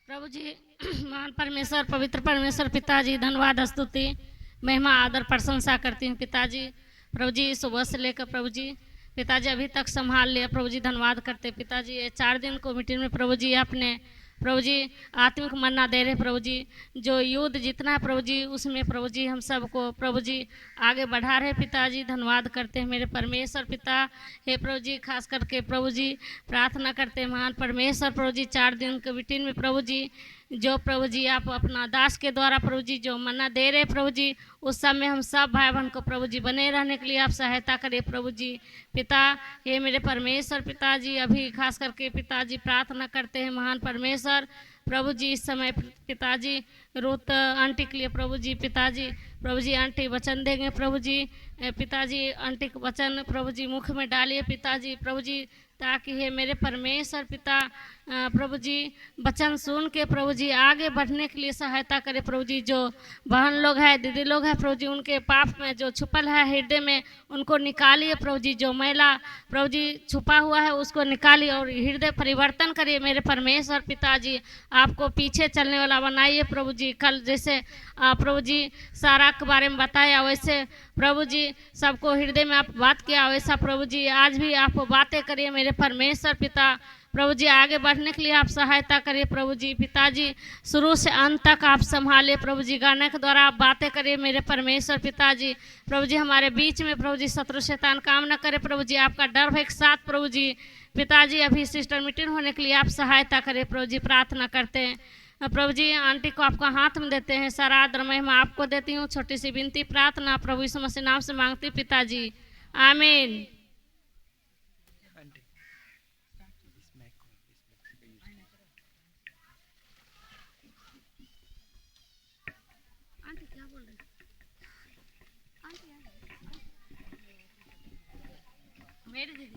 प्रभु जी महान परमेश्वर पवित्र परमेश्वर पिताजी धन्यवाद स्तुति महिमा आदर प्रशंसा करती हूँ पिताजी। प्रभु जी सुबह से लेकर प्रभु जी पिताजी अभी तक संभाल लिया। प्रभु जी धन्यवाद करते पिताजी। ये 4 दिन को मीटिंग में प्रभु जी आपने प्रभु जी आत्मिक मन्ना दे रहे प्रभु जी। जो युद्ध जितना है प्रभु जी उसमें प्रभु जी हम सबको प्रभु जी आगे बढ़ा रहे पिताजी। धन्यवाद करते हैं मेरे परमेश्वर पिता। हे प्रभु जी खास करके प्रभु जी प्रार्थना करते हैं महान परमेश्वर प्रभु जी 4 दिन के मीटिंग में प्रभु जी जो प्रभु जी आप अपना दास के द्वारा प्रभु जी जो मन्ना दे रहे प्रभु जी उस समय हम सब भाई बहन को प्रभु जी बने रहने के लिए आप सहायता करें प्रभु जी पिता। हे मेरे परमेश्वर पिताजी अभी खास करके पिताजी प्रार्थना करते हैं महान परमेश्वर प्रभु जी इस समय पिताजी रूत आंटी के लिए प्रभु जी आंटी वचन देंगे प्रभु जी। पिताजी आंटी का वचन प्रभु जी मुख में डालिए पिताजी प्रभु जी ताकि हे मेरे परमेश्वर पिता प्रभु जी वचन सुन के प्रभु जी आगे बढ़ने के लिए सहायता करे प्रभु जी। जो बहन लोग हैं दीदी लोग हैं प्रभु जी उनके पाप में जो छुपल है हृदय में उनको निकालिए प्रभु जी। जो मैला प्रभु जी छुपा हुआ है उसको निकालिए और हृदय परिवर्तन करिए मेरे परमेश्वर पिताजी। आपको पीछे चलने वाला बनाइए प्रभु जी। कल जैसे प्रभु जी सारा के बारे में बताया वैसे प्रभु जी सबको हृदय में आप बात किया वैसा प्रभु जी आज भी आप बातें करिए मेरे परमेश्वर पिता। प्रभु जी आगे बढ़ने के लिए आप सहायता करिए प्रभु जी पिताजी। शुरू से अंत तक आप संभालिए प्रभु जी। गाने के द्वारा आप बातें करिए मेरे परमेश्वर पिताजी। प्रभु जी हमारे बीच में प्रभु जी शत्रु शैतान काम न करे प्रभु जी। आपका डर है एक साथ प्रभु जी पिताजी। अभी सिस्टर मीटिंग होने के लिए आप सहायता करें प्रभु जी प्रार्थना करते हैं प्रभु जी। आंटी को आपका हाथ में देते हैं सारा आदर महिमा आपको देती हूँ। छोटी सी विनती प्रार्थना प्रभु यीशु मसीह नाम से मांगती पिताजी आमीन। मेरी दीदी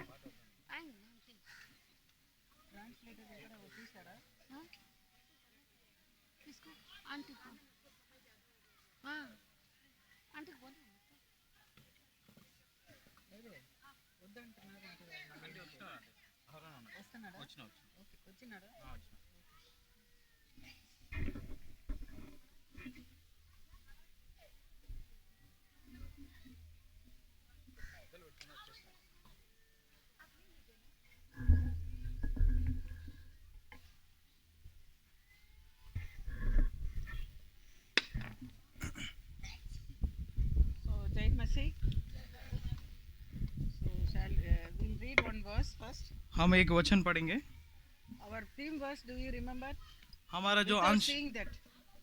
आएंगे किसको आंटी को हाँ आंटी को हम एक वचन पढ़ेंगे। Our theme verse, do you remember? हमारा जो Without अंश seeing that.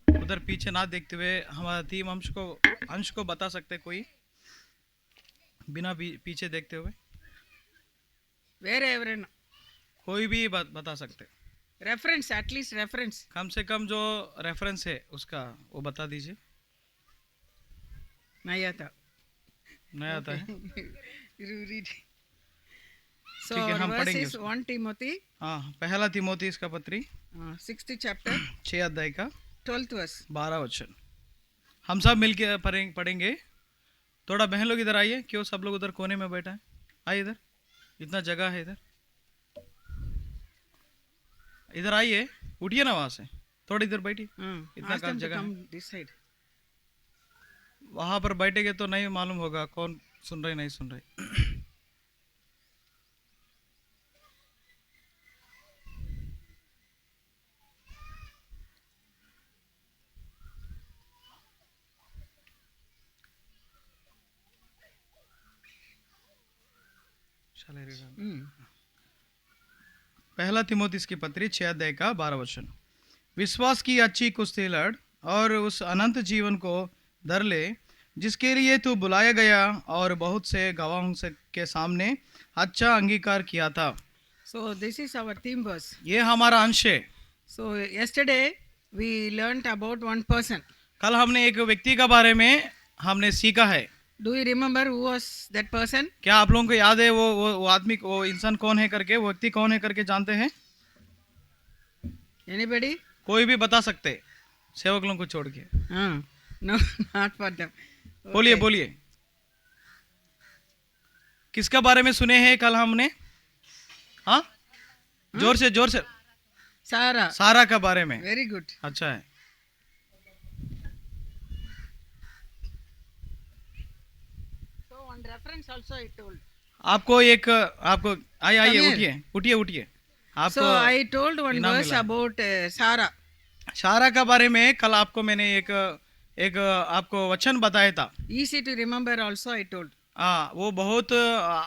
उधर पीछे ना देखते हुए हमारा थीम अंश को बता सकते कोई बिना पीछे देखते हुए Wherever, कोई भी बता सकते। reference, at least reference. कम से कम जो रेफरेंस है उसका वो बता दीजिए। नहीं आता। नहीं आता है। You read. So ठीक है, our हम verse पढ़ेंगे is 1 Timothy, हाँ पहला तिमोथी इसका पत्री 6th chapter, 6 अध्याय का 12th verse. 12 वचन हम सब मिलके पढ़ेंगे। थोड़ा बहन लोग इधर आइए। क्यों सब लोग उधर कोने में बैठा है? आइए इधर, इतना जगह है इधर आइए। उठिए ना वहां से, थोड़ी इधर बैठिए। इतना Ask कम them to जगह है। come this side. वहां पर बैठेंगे तो नहीं मालूम होगा कौन सुन रहे नहीं सुन रहे। पहला तिमोथी की पत्री 6 अध्याय का 12 वचन। विश्वास की अच्छी कुश्ती लड़ और उस अनंत जीवन को धर ले जिसके लिए तू बुलाया गया और बहुत से गवाहों के सामने अच्छा अंगीकार किया था। So this is our theme verse. ये हमारा अंश है। So yesterday we learnt about one person. कल हमने एक व्यक्ति के बारे में हमने सीखा है। Do you remember who was that person? क्या आप लोगों को याद है वो आदमी वो इंसान कौन है करके, वो व्यक्ति कौन है करके जानते हैं? Anybody? कोई भी बता सकते सेवक लोगों को छोड़ के। No, not for them. बोलिए बोलिए किसका बारे में सुने हैं कल हमने? हाँ जोर से Sarah. सारा का बारे में। Very good. अच्छा है। So one reference also I told. आपको आइए Come here. उठिए उठिए उठिए। आपको So I told one इनाम verse मिला है। about Sarah. सारा का बारे में कल आपको मैंने एक आपको वचन बताया था। Easy to remember also I told. हाँ, वो बहुत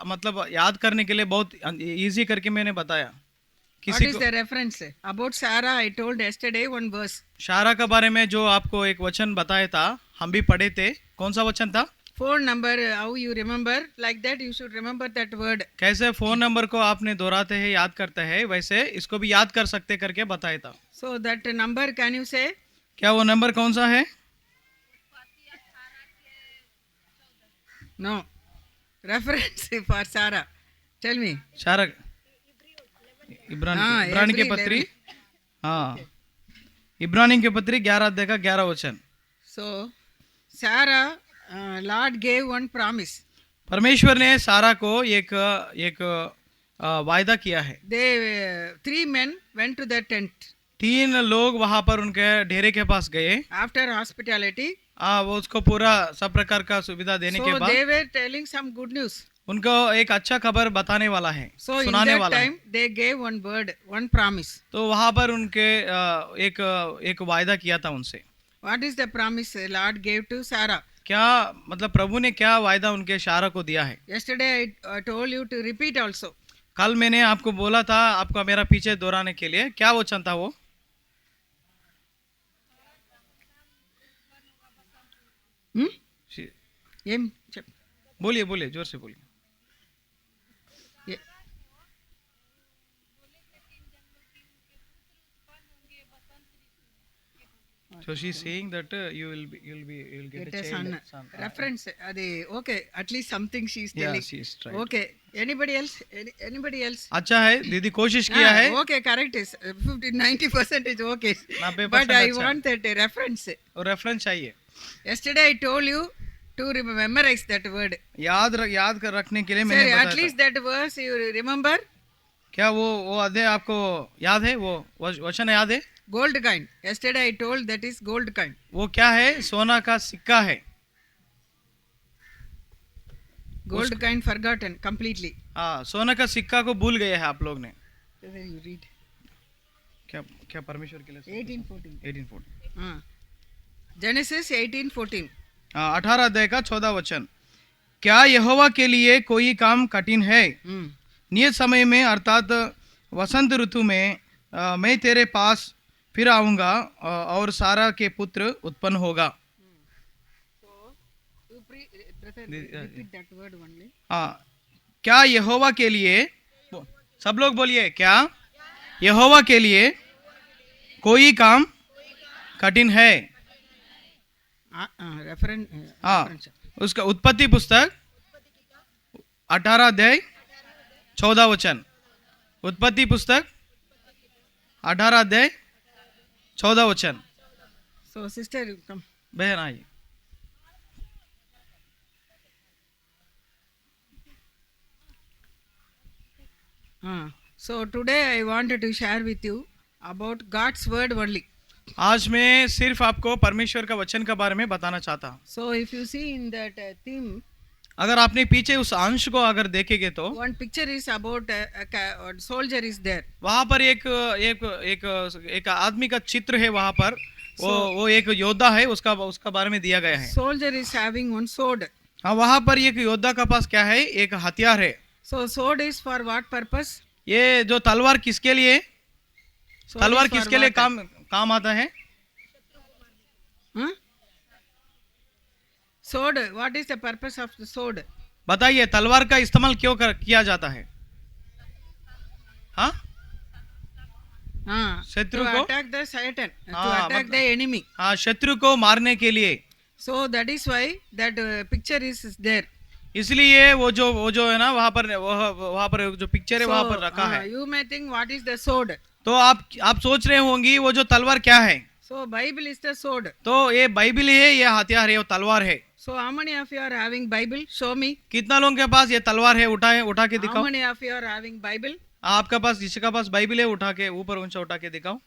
मतलब याद करने के लिए बहुत इजी करके मैंने बताया। What किसी is को the reference? About Sarah I told yesterday one verse. शारा का बारे में जो आपको एक वचन बताया था, हम भी पढ़े थे। कौन सा वचन था? Phone number, how you remember, like that you should remember that word. कैसे फोन नंबर को आपने दोहराते हैं, याद करते हैं, वैसे इसको भी याद कर सकते करके बताया था। So that number can you say? क्या वो नंबर कौन सा है? No. Reference for Sarah. Tell me. शारा इब्रानी के पत्री, हाँ, इब्रानी के पत्री 11 अध्याय का 11 वचन। So Sarah, Lord gave one promise. परमेश्वर ने सारा को एक वायदा किया है। They 3 men went to the tent 3 लोग वहां पर उनके डेरे के पास गए। after hospitality. वो उसको पूरा सब प्रकार का सुविधा देने के So बाद they were telling some good news. उनको एक अच्छा खबर बताने वाला है, So in सुनाने that वाला है। time they gave one word, one promise. तो वहां पर उनके एक वायदा किया था उनसे। What is the promise Lord gave to Sarah? क्या मतलब प्रभु ने क्या वायदा उनके शारा को दिया है? Yesterday I told you to repeat also. कल मैंने आपको बोला था, आपका मेरा पीछे दोहराने के लिए। क्या वचन था वो? ఏం बोलिए बोलिए, जोर से बोलिए। So she's saying that you'll get a child, son. reference అది okay, at least something she is Yeah, telling. she is right. Okay, anybody else? Anybody else? अच्छा है, दीदी कोशिश किया है। Okay, correct is 90% is okay. 90% But I अच्छा। want that reference. और reference चाहिए। Yesterday I told you to memorize that word. याद कर रखने के लिए Sir, मैंने at बताया least that verse you remember. था। क्या वो अध्याय आपको याद है? वो वचन याद है? Gold coin. Yesterday I told that is gold coin. वो क्या है? सोना का सिक्का है। Gold coin forgotten completely. हाँ, सोना का सिक्का को भूल गए हैं आप लोग ने। You read. क्या परमेश्वर के लिए? 18:14. 18:14। Genesis 18:14. 18 अध्याय का 14 वचन। क्या यहोवा के लिए कोई काम कठिन है? नियत समय में अर्थात वसंत ऋतु में मैं तेरे पास फिर आऊंगा और सारा के पुत्र उत्पन्न होगा। Repeat that word only. हाँ, क्या यहोवा के लिए, सब लोग बोलिए, क्या यहोवा के लिए कोई काम कठिन है? हाँ, उसका उत्पत्ति पुस्तक 18 अध्याय 14 वचन। उत्पत्ति पुस्तक 18 अध्याय 14 वचन। So sister, come. बहन आइए। So today I wanted to share with you about God's word only. आज मैं सिर्फ आपको परमेश्वर का वचन के बारे में बताना चाहता हूँ। So if you see in that theme, अगर आपने पीछे उस अंश को अगर देखेंगे तो one picture is about a soldier is there. वहाँ पर एक आदमी का चित्र है। वहाँ पर वो एक योद्धा है, उसका बारे में दिया गया है। Soldier is having one sword. हाँ, वहाँ पर एक योद्धा का पास क्या है? एक हथियार है। So sword is for what purpose? ये जो तलवार किसके लिए? Sword तलवार is for किसके लिए what? काम आता है? Sword, what is the purpose of the sword? बताइए, तलवार का इस्तेमाल क्यों किया जाता है? हाँ, शत्रु to को attack the Satan, to हाँ, attack the enemy. हाँ, शत्रु को मारने के लिए। So that is why that picture is there. इसलिए वो जो है ना, वहाँ पर जो पिक्चर है वहाँ पर रखा है। You may think what is the sword? तो आप सोच रहे होंगी वो जो तलवार क्या है? So Bible is the sword. तो ये बाइबल है, ये हथियार है, वो तलवार है। So how many of you are having Bible? Show me. कितना लोगों के पास ये तलवार है? उठा के How दिखाओ। many of you are having Bible? आपका पास जिसका पास बाइबिल है उठा के ऊपर ऊंचा उठा के दिखाओ।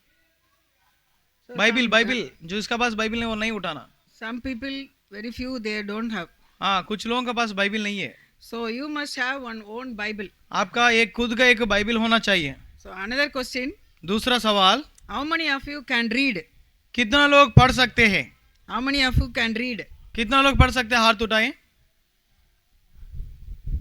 बाइबिल बाइबिल जो इसका पास बाइबिल है वो नहीं उठाना। Some people, very few, they don't have. हाँ, कुछ लोगों के पास बाइबिल नहीं है। So you must have one own Bible. आपका एक खुद का एक बाइबिल होना चाहिए। So another question, दूसरा सवाल, how many of you can read? कितना लोग पढ़ सकते हैं? How many of you can read? कितना लोग पढ़ सकते हैं? हाथ उठाएं।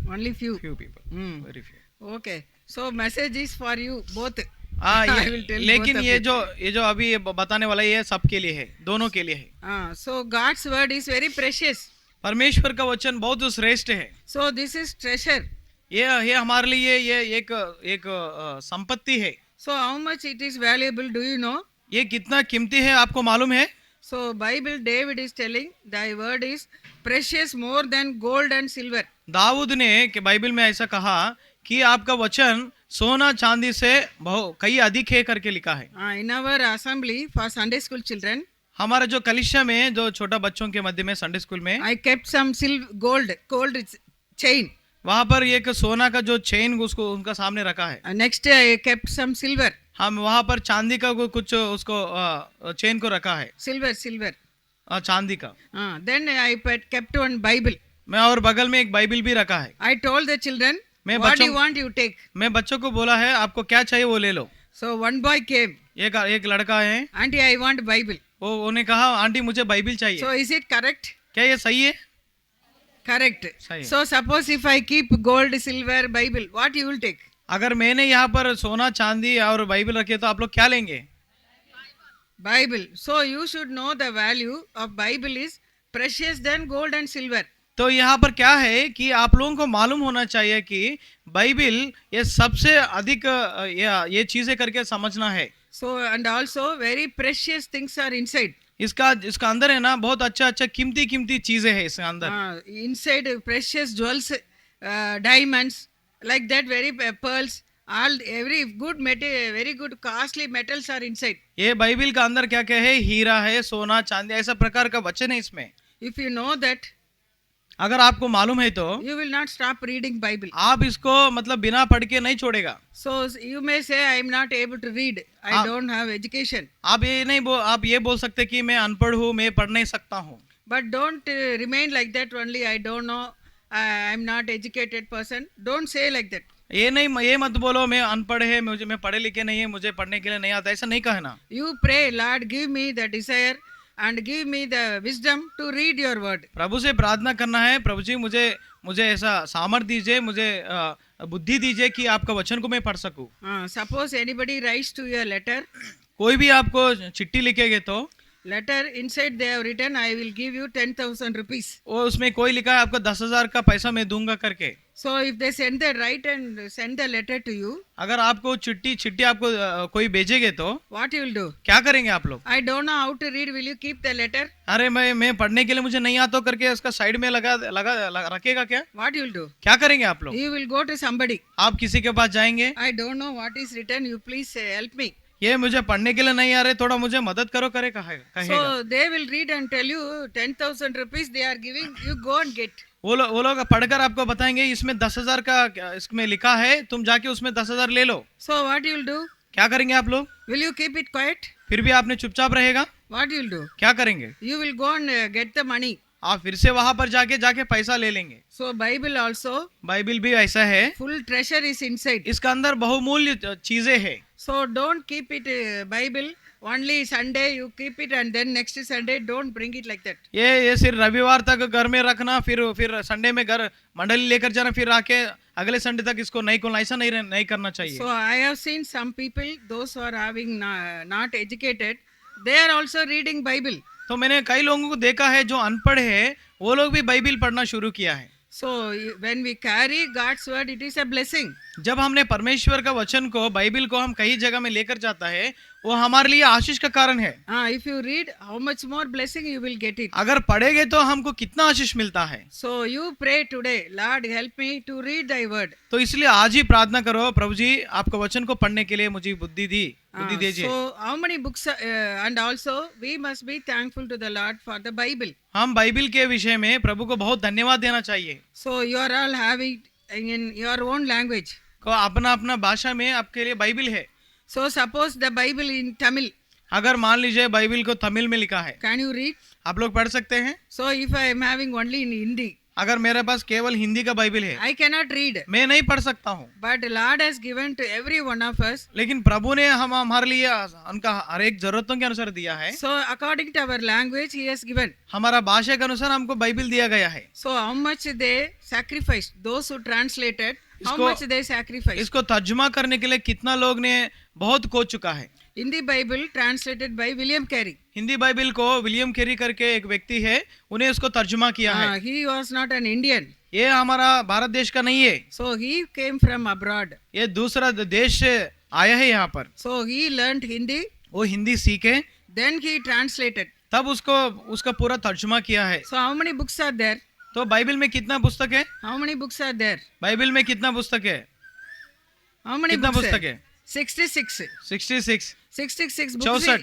Only few. Few people, Hmm. very few. Okay. So message is for you both. हाँ, I will tell लेकिन both of ये you. जो अभी ये बताने वाला ये सबके लिए है, दोनों के लिए है। So God's word is very precious. परमेश्वर का वचन बहुत श्रेष्ठ है। So this is treasure. ये हमारे लिए ये एक संपत्ति है। So how much it is valuable, do you know? ये कितना कीमती है आपको मालूम है? So Bible David is telling, thy word is precious more than gold and silver. Dawood ने कि बाइबल में ऐसा कहा कि आपका वचन सोना चांदी से कई अधिक है करके लिखा है। In our assembly for Sunday school children, हमारा जो कलिशा में जो छोटा बच्चों के मध्य में संडे स्कूल में I kept some gold chain. वहां पर एक सोना का जो चेन उसको उनका सामने रखा है। Next I kept some silver. हम वहां पर चांदी का कुछ उसको चेन को रखा है। Silver. चांदी का। Then I kept one Bible. मैं और बगल में एक बाइबिल भी रखा है। I told the children, मैं what do you want, you take. मैं बच्चों को बोला है आपको क्या चाहिए वो ले लो। So one boy came. एक लड़का है। Auntie, I want Bible. उन्हें कहा आंटी मुझे बाइबिल चाहिए। So is it correct? क्या ये सही है? Correct. सही है। So suppose if I keep gold, silver, Bible, what you will take? अगर मैंने यहाँ पर सोना चांदी और बाइबिल रखे तो आप लोग क्या लेंगे? Bible. So you should know the value of Bible is precious than gold and silver. तो यहाँ पर क्या है कि आप लोगों को मालूम होना चाहिए कि बाइबिल ये सबसे अधिक ये चीजें करके समझना है। So and also very precious things are inside. इसका अंदर है ना बहुत अच्छा कीमती चीजें है इसके अंदर। Inside precious jewels, diamonds, like that, very pearls, all every good metal, very good costly metals are inside. ये बाइबिल का अंदर क्या क्या है? हीरा है, सोना चांदी, ऐसा प्रकार का वचन है इसमें। If you know that, अगर आपको मालूम है तो you will not stop reading Bible. आप इसको मतलब बिना पढ़ के नहीं छोड़ेगा। So you may say I am not able to read, I don't have education. आप ये बोल सकते कि मैं अनपढ़ हूँ, मैं पढ़ नहीं सकता हूँ। But don't remain like that only. I don't know, I am not educated person. Don't say like that. ये मत बोलो मैं अनपढ़ है, मैं पढ़े लिखे नहीं है, मुझे पढ़ने के लिए नहीं आता, ऐसा नहीं कहना। You pray, Lord, give me the desire and give me the wisdom to read your word. प्रभु से प्रार्थना करना है, प्रभु जी मुझे ऐसा सामर्थ दीजिए, मुझे बुद्धि दीजिए कि आपका वचन को मैं पढ़ सकूं। Suppose anybody writes to you a letter. कोई भी आपको चिट्ठी लिखेगे तो Letter inside they have written, I will give you 10,000 rupees. वो उसमें कोई लिखा है आपको 10,000 का पैसा मैं दूंगा करके। So if they send the write and send the letter to you, अगर आपको चिट्ठी आपको कोई भेजेगे तो what you will do? क्या करेंगे आप लोग? I don't know how to read. Will you keep the letter? अरे मैं पढ़ने के लिए मुझे नहीं आता करके उसका साइड में लगा रखेगा क्या? What you will do? क्या करेंगे आप लोग? You will go to somebody. आप किसी के पास जाएंगे, I don't know what is written. You please help me. ये मुझे पढ़ने के लिए नहीं आ रहे, थोड़ा मुझे मदद करो कहेगा। So they will read and tell you 10,000 rupees they are giving. You go and get. वो लोग पढ़कर आपको बताएंगे इसमें 10,000 का इसमें लिखा है, तुम जाके उसमें 10,000 ले लो। So what you will do? क्या करेंगे आप लोग? Will you keep it quiet? फिर भी आपने चुपचाप रहेगा? What you will do? क्या करेंगे? You will go and get the money. आप फिर से वहां पर जाके पैसा ले लेंगे। So Bible also, बाइबिल भी ऐसा है, full treasure is inside. इसका अंदर बहुमूल्य चीजें है। So don't keep it Bible only Sunday you keep it and then next Sunday don't bring it like that. ये सिर्फ रविवार तक घर में रखना, फिर संडे में घर मंडली लेकर जाना, फिर आके अगले संडे तक इसको नहीं खोलना, ऐसा नहीं करना चाहिए। So I have seen some people, those who are having not educated, they are also reading Bible. तो मैंने कई लोगों को देखा है जो अनपढ़ है, वो लोग भी बाइबिल पढ़ना शुरू किया है। So when we carry God's word, it is a blessing. जब हमने परमेश्वर का वचन को, बाइबिल को हम कई जगह में लेकर जाता है, वो हमारे लिए आशीष का कारण है। If you read, how much more blessing you will get it. अगर पढ़ेंगे तो हमको कितना आशीष मिलता है। So you pray today, Lord help me to read thy word. तो इसलिए आज ही प्रार्थना करो, प्रभु जी आपका वचन को पढ़ने के लिए मुझे बुद्धि दीजिए। So how many books and also we must be thankful to the Lord for the Bible. हम बाइबिल के विषय में प्रभु को बहुत धन्यवाद देना चाहिए। So you are all having in your own language. को अपना अपना भाषा में आपके लिए बाइबिल है। So suppose the Bible in Tamil, अगर मान लीजिए बाइबिल को तमिल में लिखा है, can you read? आप लोग पढ़ सकते हैं। So if I am having only in Hindi, अगर मेरे पास केवल हिंदी का बाइबिल है, I cannot read. मैं नहीं पढ़ सकता हूँ। But Lord has given to every one of us. लेकिन प्रभु ने हम हमारे लिए उनका हर एक जरूरतों के अनुसार दिया है। So according to our language, He has given. हमारा भाषा के अनुसार हमको बाइबिल दिया गया है। So how much they sacrificed? Those who translated, how इसको- much they sacrificed? इसको तर्जुमा करने के लिए कितना लोग ने बहुत कोच चुका है। Hindi Bible translated by William Carey. Hindi Bible को विलियम कैरी करके एक व्यक्ति है, उन्हें उसको तर्जुमा किया है। He was not an Indian. ये हमारा भारत देश का नहीं है, So he came from abroad. ये दूसरा देश से आया है यहाँ पर। So he learned Hindi. वो हिंदी सीखे, Then he translated. तब उसको उसका पूरा तर्जुमा किया है। So how many books are there? तो बाइबिल में कितना पुस्तक है? How many books are there? Bible में कितना पुस्तक है? How many कितना books? पुस्तक है? 66. 66 66 books. 64.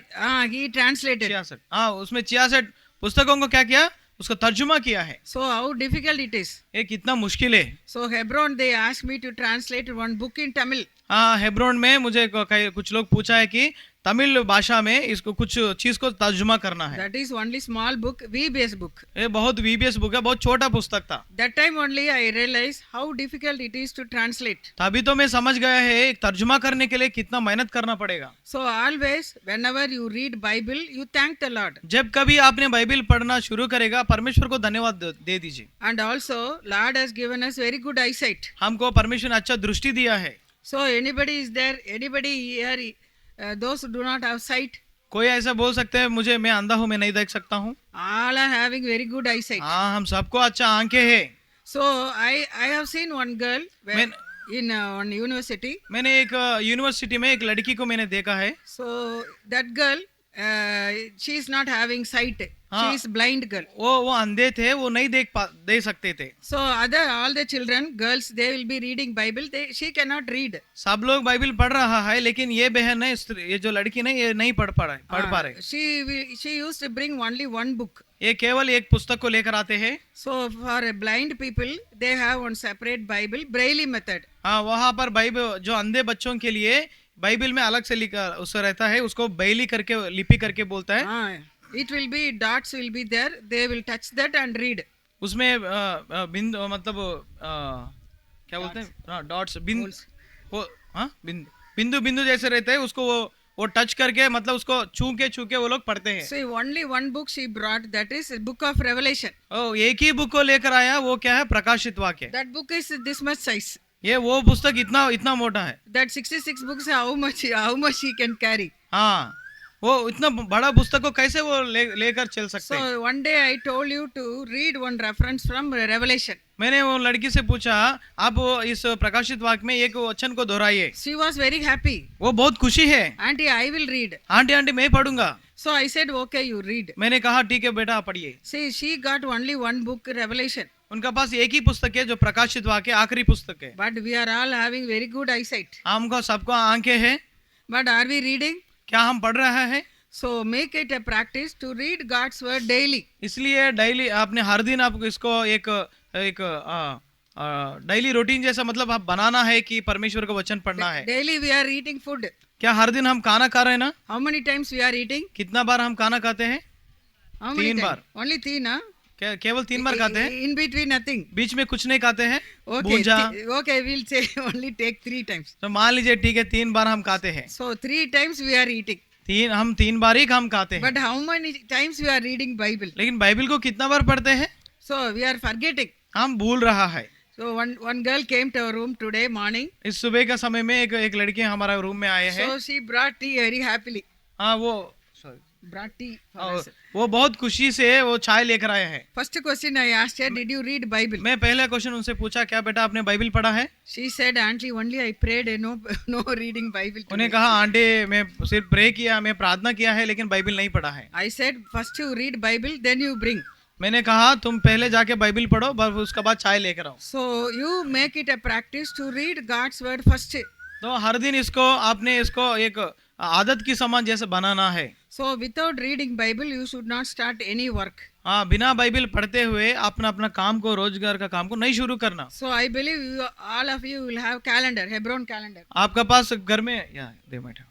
He translated. 66। हाँ, उसमें 66 पुस्तकों को क्या किया? उसको तर्जुमा किया है। So how difficult it is. ये कितना मुश्किल है। So Hebron, they asked me to translate one book in Tamil. हाँ, हेब्रोन में मुझे कुछ लोग पूछा है कि तमिल भाषा में इसको कुछ चीज को तर्जुमा करना है। That is only small book, VBS book. ये बहुत वीबीएस बुक है, बहुत छोटा पुस्तक था। That time only I realized how difficult it is to translate. तभी तो मैं समझ गया है एक तर्जुमा करने के लिए कितना मेहनत करना पड़ेगा। So always, whenever you read Bible, you thank the Lord. जब कभी आपने बाइबिल पढ़ना शुरू करेगा, परमेश्वर को धन्यवाद दे दीजिए। And also, Lord has given us very good eyesight. हमको परमेश्वर ने अच्छा दृष्टि दिया है। So anybody is there, anybody here, those who do not have sight, कोई ऐसा बोल सकते हैं मुझे मैं अंधा हूँ, मैं नहीं देख सकता हूँ? all are having very good eyesight. हाँ, हम सबको अच्छा आंखें हैं। So I have seen one girl where, in one university. मैंने एक यूनिवर्सिटी में एक लड़की को मैंने देखा है। So that girl, she is not having sight. She is blind girl. वो अंधे थे, वो नहीं दे सकते थे। So all the children, girls, they will be reading Bible. She cannot read. सब लोग बाइबिल पढ़ रहा है, लेकिन ये बहन है, ये जो लड़की नहीं, ये नहीं पढ़ पा रहे। She used to bring only one book. ये केवल एक पुस्तक को लेकर आते हैं। So for blind people, they have one separate Bible, Braille method. हाँ, वहाँ पर बाइबल जो अंधे बच्चों के लिए बाइबिल में अलग से लिखा उसका रहता है, उसको बैली करके लिपि करके बोलता है। It will be, dots will be there. They will touch that and read. उसमें बिंदु मतलब क्या बोलते हैं, डॉट्स, बिंदु बिंदु जैसे रहते हैं, उसको वो टच करके मतलब उसको छू के वो लोग पढ़ते हैं। So only one book she brought, that is Book of Revelation. एक ही बुक को लेकर आया, वो क्या है? प्रकाशित वाक्य। That book is this much size. ये वो पुस्तक इतना मोटा है। That 66 books, how much she can carry. हाँ, वो इतना बड़ा पुस्तक को कैसे वो लेकर चल सकते हैं? So one day I told you to read one reference from Revelation. मैंने वो लड़की से पूछा, आप इस प्रकाशित वाक्य में एक वचन को दोहराइए। She was very happy. वो बहुत खुशी है। Auntie, I will read. Aunty मैं पढ़ूंगा। So I said, okay, you read. मैंने कहा ठीक है बेटा, आप पढ़िए। See, she got only one book, Revelation. उनका पास एक ही पुस्तक है जो प्रकाशित वाक्य आखिरी पुस्तक है। But we are all having very good eyesight. हमको सबको आंखें हैं, But are we reading? क्या हम पढ़ रहे हैं? So make it a practice to read God's word daily. इसलिए डेली आपने हर दिन आपको इसको एक डेली रूटीन जैसा मतलब आप बनाना है कि परमेश्वर का वचन पढ़ना है। Daily we are eating food. क्या हर दिन हम खाना खा रहे हैं ना? How many times we are eating? कितना बार हम खाना खाते हैं? How many 3 times? Bar. Only 3, huh? केवल 3 बार खाते हैं? In between nothing. बीच में कुछ नहीं खाते हैं? Okay, भूंजा। okay, we'll say only take 3 times. तो मान लीजिए ठीक है, 3 बार हम खाते हैं। So 3 times we are eating. हम 3 बार ही हम खाते हैं। But how many times we are reading Bible? लेकिन बाइबिल को कितना बार पढ़ते हैं? So we are forgetting. हम भूल रहा है। So one girl came to our room today morning. इस सुबह का समय में एक लड़की हमारा रूम में आए हैं। So she brought tea very happily. हाँ, वो Brought tea for us. वो बहुत खुशी से वो चाय लेकर आए हैं। First question I asked her, did you read Bible? मैं पहला क्वेश्चन उनसे पूछा, क्या बेटा आपने बाइबिल पढ़ा है? She said, Auntie, only I prayed, no reading Bible today. उन्हें कहा, आंटी मैं सिर्फ प्रे किया, मैं प्रार्थना किया है, लेकिन बाइबिल नहीं पढ़ा है। I said, first you read Bible, then you bring. मैंने कहा तुम पहले जाके बाइबिल पढ़ो, बस उसके बाद चाय लेकर आओ। So you make it a practice to read God's word first. तो हर दिन इसको आपने इसको एक आदत की समान जैसे बनाना है। So without reading Bible, you should not start any work. हाँ, बिना बाइबल पढ़ते हुए अपना अपना काम को, रोजगार का काम को नहीं शुरू करना। So I believe you, all of you will have calendar, Hebron calendar. आपका पास घर में या दे बैठा,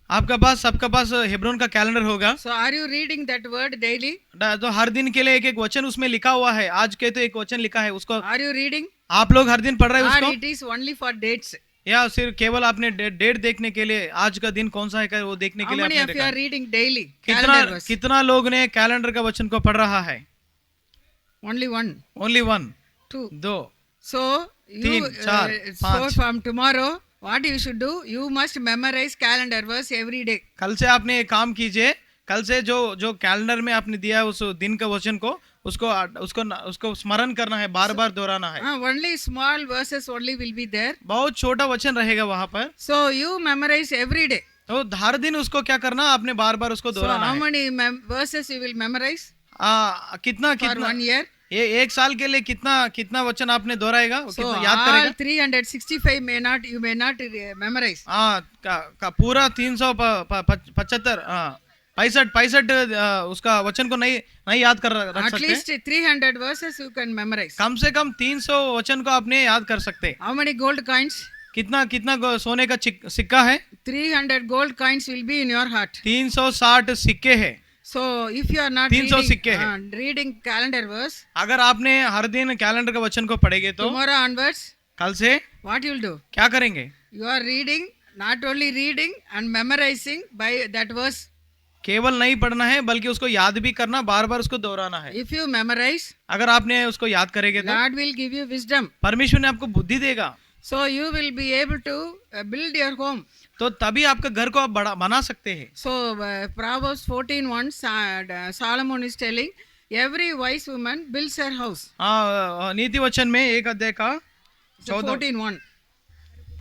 आपका पास, सबका पास हेब्रोन का कैलेंडर होगा। So are you reading that word daily? तो हर दिन के लिए एक एक वचन उसमें लिखा हुआ है। आज के तो एक वचन लिखा है, उसको Are you reading? आप लोग हर दिन पढ़ रहे हैं Or उसको, it is only for dates? या सिर्फ केवल आपने डेट देखने के लिए, आज का दिन कौन सा है वो देखने How के लिए many आपने of you रखा? are reading daily? Calendar verse. कितना लोग ने कैलेंडर का वचन को पढ़ रहा है? Only one, only one, two. दो, So you, तीन, चार, so पाँच। from tomorrow, what you should do? You must memorize calendar verse every day. कल से आपने एक काम कीजिए, कल से जो जो कैलेंडर में आपने दिया है उस दिन का वचन को, उसको स्मरण करना है, बार बार दोहराना है। Only small verses only will be there. बहुत छोटा वचन रहेगा वहां पर, So you memorize every day. तो हर दिन उसको क्या करना, आपने बार बार उसको So दोहराना how है। many verses you will memorize कितना for कितना 1 year? ये एक साल के लिए कितना कितना वचन आपने दोहराएगा, वो So कितना याद all करेगा? 365 you may not memorize. का पूरा 375 65 उसका वचन को नहीं याद कर रख At सकते। least 300 verses you can memorize. कम से कम 300 वचन को आपने याद कर सकते। How many gold coins? कितना कितना सोने का सिक्का है? 300 gold coins will be in your heart. 360 सिक्के है। So if you are not 300 सिक्के reading calendar verse, अगर आपने हर दिन कैलेंडर का वचन को पढ़ेंगे तो tomorrow onwards, कल से what you will do? क्या करेंगे? You are reading, not only reading and memorizing by that verse. केवल नहीं पढ़ना है बल्कि उसको याद भी करना, बार बार उसको दोहराना है। If you memorize, अगर आपने उसको याद करेंगे तो God will give you wisdom. परमेश्वर ने आपको बुद्धि देगा, So you will be able to build your home. तो तभी आपका घर को आप बना सकते हैं। So Proverbs 14:1, Solomon is telling, every wise woman builds her house. नीति वचन में 1 अध्याय का So 14:1.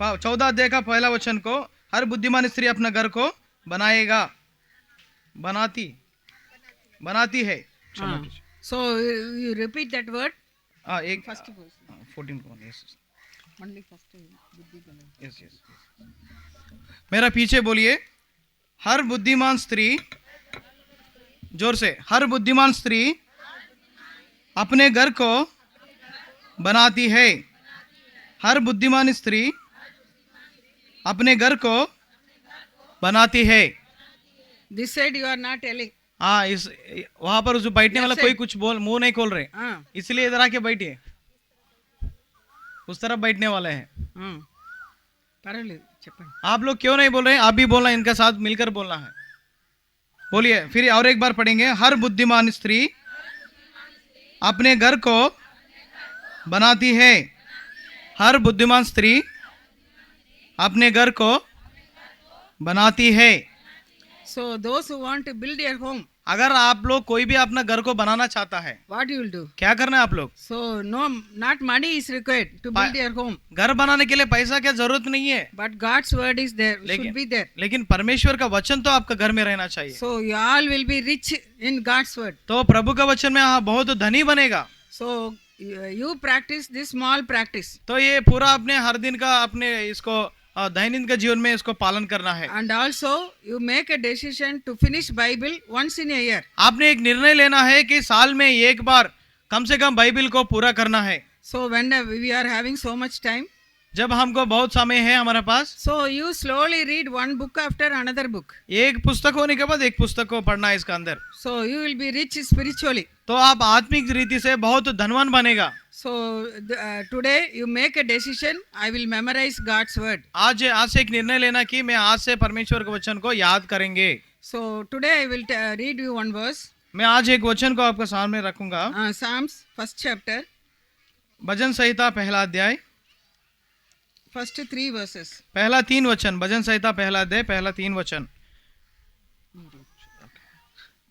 14 अध्याय का पहला वचन को, हर बुद्धिमान स्त्री अपना घर को बनाती है। क्षमा कीजिए। So you repeat that word. एक First verse. 14 को, yes, Only first. yes, yes, yes. मेरा पीछे बोलिए, हर बुद्धिमान स्त्री, जोर से, हर बुद्धिमान स्त्री अपने घर को बनाती है। हर बुद्धिमान स्त्री अपने घर को बनाती है। This side you are not telling. इस वहां पर उस बैठने वाला कोई कुछ मुंह नहीं खोल रहे, हाँ. इसलिए इधर आके बैठिए, उस तरफ बैठने वाले हैं। परवाలేదు చెప్పండి. आप लोग क्यों नहीं बोल रहे हैं? आप भी बोलना है, इनका साथ मिलकर बोलना है। बोलिए फिर और एक बार पढ़ेंगे, हर बुद्धिमान स्त्री अपने घर को बनाती है। हर बुद्धिमान स्त्री अपने घर को बनाती है। So those who want to build your home, अगर आप लोग कोई भी अपना घर को बनाना चाहता है, what you will do? क्या करना है आप लोग? So no, not money is required to build your home, घर बनाने के लिए पैसा क्या जरूरत नहीं है, but God's word is there, should be there. लेकिन परमेश्वर का वचन तो आपका घर में रहना चाहिए। So you all will be rich in God's word. तो प्रभु का वचन में बहुत धनी बनेगा। So you practice this small practice. तो ये पूरा अपने हर दिन का अपने इसको दैनिक का जीवन में इसको पालन करना है। And also you make a decision to finish Bible once in a year. आपने एक निर्णय लेना है कि साल में एक बार कम से कम बाइबल को पूरा करना है। So when we are having so much time, जब हमको बहुत समय है हमारे पास, so you slowly read one book after another book. एक पुस्तक होने के बाद एक पुस्तक को पढ़ना है इसका अंदर, So you will be rich spiritually. तो आप आत्मिक रीति से बहुत धनवान बनेगा। So today you make a decision, I will memorize God's word. आज से एक निर्णय लेना कि मैं आज से परमेश्वर के वचन को याद करेंगे। So today I will read you one verse. मैं आज एक वचन को आपके सामने रखूंगा। Psalms first chapter, भजन संहिता पहला अध्याय, first 3 verses. पहला 3 वचन, भजन संहिता पहला अध्याय पहला 3 वचन।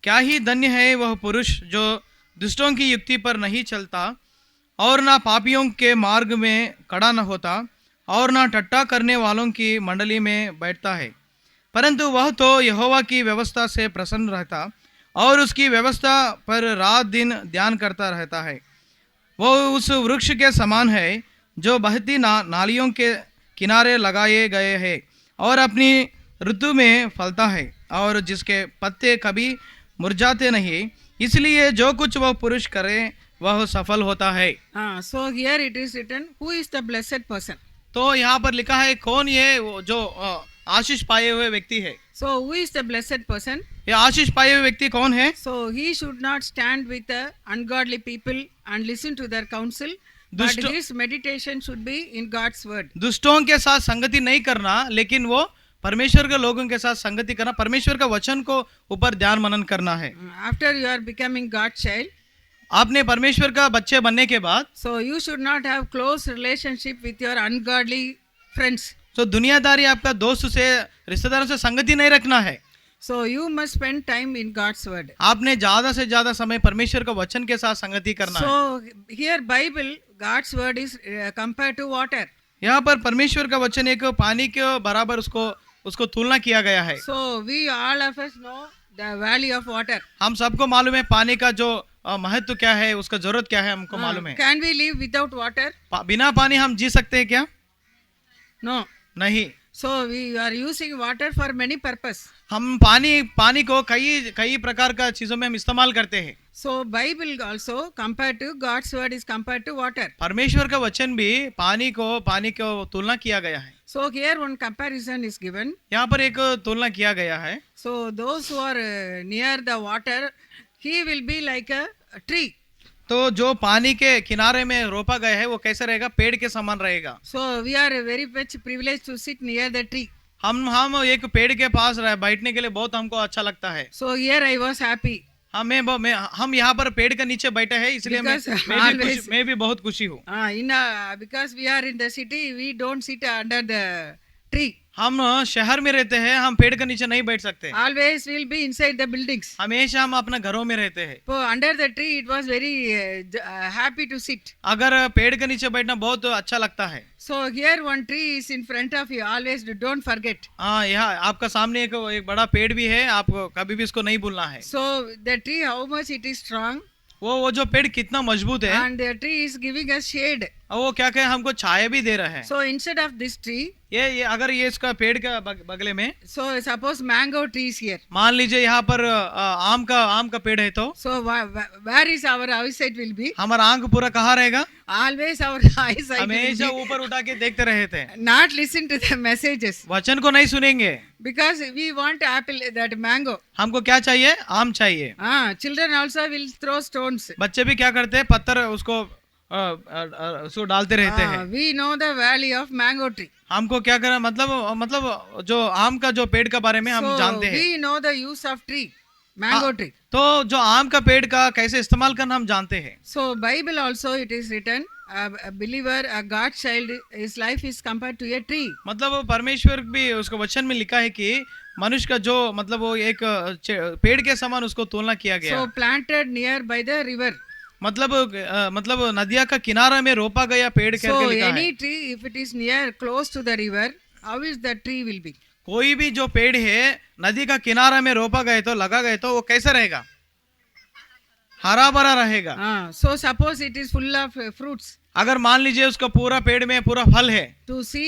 क्या ही धन्य है वह पुरुष जो दुष्टों की युक्ति पर नहीं चलता और ना पापियों के मार्ग में खड़ा न होता और ना ठट्टा करने वालों की मंडली में बैठता है, परंतु वह तो यहोवा की व्यवस्था से प्रसन्न रहता और उसकी व्यवस्था पर रात दिन ध्यान करता रहता है। वो उस वृक्ष के समान है जो बहती नालियों के किनारे लगाए गए हैं और अपनी ऋतु में फलता है और जिसके पत्ते कभी मुरझाते नहीं इसलिए जो कुछ वह पुरुष करे वह सफल होता है। So here it is written, who is the blessed person? तो यहाँ पर लिखा है कौन ये वो जो आशीष पाए हुए व्यक्ति है। So who is the blessed person? ये आशीष पाए हुए व्यक्ति कौन है? So he should not stand with the ungodly people and listen to their counsel, but दुष्ट- his meditation should be in God's word. दुष्टों के साथ संगति नहीं करना, लेकिन वो परमेश्वर के लोगों के साथ संगति करना, परमेश्वर का वचन को ऊपर ध्यान मनन करना है। After you are becoming God's child, आपने परमेश्वर का बच्चे बनने के बाद so you should not have close relationship with your ungodly friends. तो दुनियादारी आपका दोस्त से रिश्तेदारों से संगति नहीं रखना है। So you must spend time in God's word. आपने ज्यादा से ज्यादा समय परमेश्वर का वचन के साथ संगति करना है। So here Bible, God's word is compared to water. यहाँ पर परमेश्वर का वचन एक पानी के बराबर उसको तुलना किया गया है। So we all of us know the value of water. हम सबको मालूम है पानी का जो महत्व क्या है, उसका जरूरत क्या है, हमको मालूम है। Can we live without water? बिना पानी हम जी सकते हैं क्या? No. नहीं। So we are using water for many purpose. हम पानी को कई प्रकार का चीजों में हम इस्तेमाल करते हैं। So Bible also compared to God's word is compared to water. परमेश्वर का वचन भी पानी को तुलना किया गया है। So here one comparison is given. यहाँ पर एक तुलना किया गया है। So those who are near the water, he will be like a tree. तो जो पानी के किनारे में रोपा गया है वो कैसे रहेगा? पेड़ के समान रहेगा। So we are very much privileged to sit near the tree. हम एक पेड़ के पास बैठने के लिए बहुत हमको अच्छा लगता है। So here I was happy. हम यहाँ पर पेड़ के नीचे बैठे हैं, इसलिए मैं भी बहुत खुशी हूँ। Because we are in the city, we don't sit under the tree. हम शहर में रहते हैं, हम पेड़ के नीचे नहीं बैठ सकते। Always we'll be inside the buildings. हमेशा हम अपने घरों में रहते हैं। So under the tree, it was very happy to sit. अगर पेड़ के नीचे बैठना बहुत अच्छा लगता है। So here one tree is in front of you. Always don't forget. हाँ, यहाँ आपका सामने एक बड़ा पेड़ भी है, आपको कभी भी इसको नहीं भूलना है। So the tree, how much it is strong. वो जो पेड़ कितना मजबूत है। And the tree is giving us shade. और वो क्या कहे हमको छाया भी दे रहा है। So instead of this tree, ये अगर ये इसका पेड़ का बगले में, so suppose mango tree is here. मान लीजिए यहाँ पर आम का पेड़ है, तो So where is our eyesight will be? हमारा आंख पूरा कहाँ रहेगा? Always our eyesight will हमेशा be ऊपर उठा के देखते रहे थे, not listen to the messages. वचन को नहीं सुनेंगे। Because we want apple, that mango. हमको क्या चाहिए? आम चाहिए। Children also will throw stones. बच्चे भी क्या करते हैं? पत्थर उसको डालते रहते हैं। We know the value of mango tree. हमको क्या करना, मतलब जो आम का जो पेड़ का बारे में हम जानते हैं। We know the use of tree, mango tree. तो जो आम का पेड़ का कैसे इस्तेमाल करना हम जानते हैं। So Bible also it is written, a believer, a God's child, his life is compared to a tree. मतलब परमेश्वर भी उसको वचन में लिखा है कि मनुष्य का जो मतलब वो एक पेड़ के समान उसको तुलना किया गया। So planted near by the river. मतलब नदिया का किनारा में रोपा गया पेड़ करके So लिखा है। any tree, if it is near close to the river, how is the tree will be? कोई भी जो पेड़ है नदी का किनारा में रोपा गए तो लगा गए तो वो कैसा रहेगा? हरा भरा रहेगा। So suppose it is full of fruits. अगर मान लीजिए उसका पूरा पेड़ में पूरा फल है, To see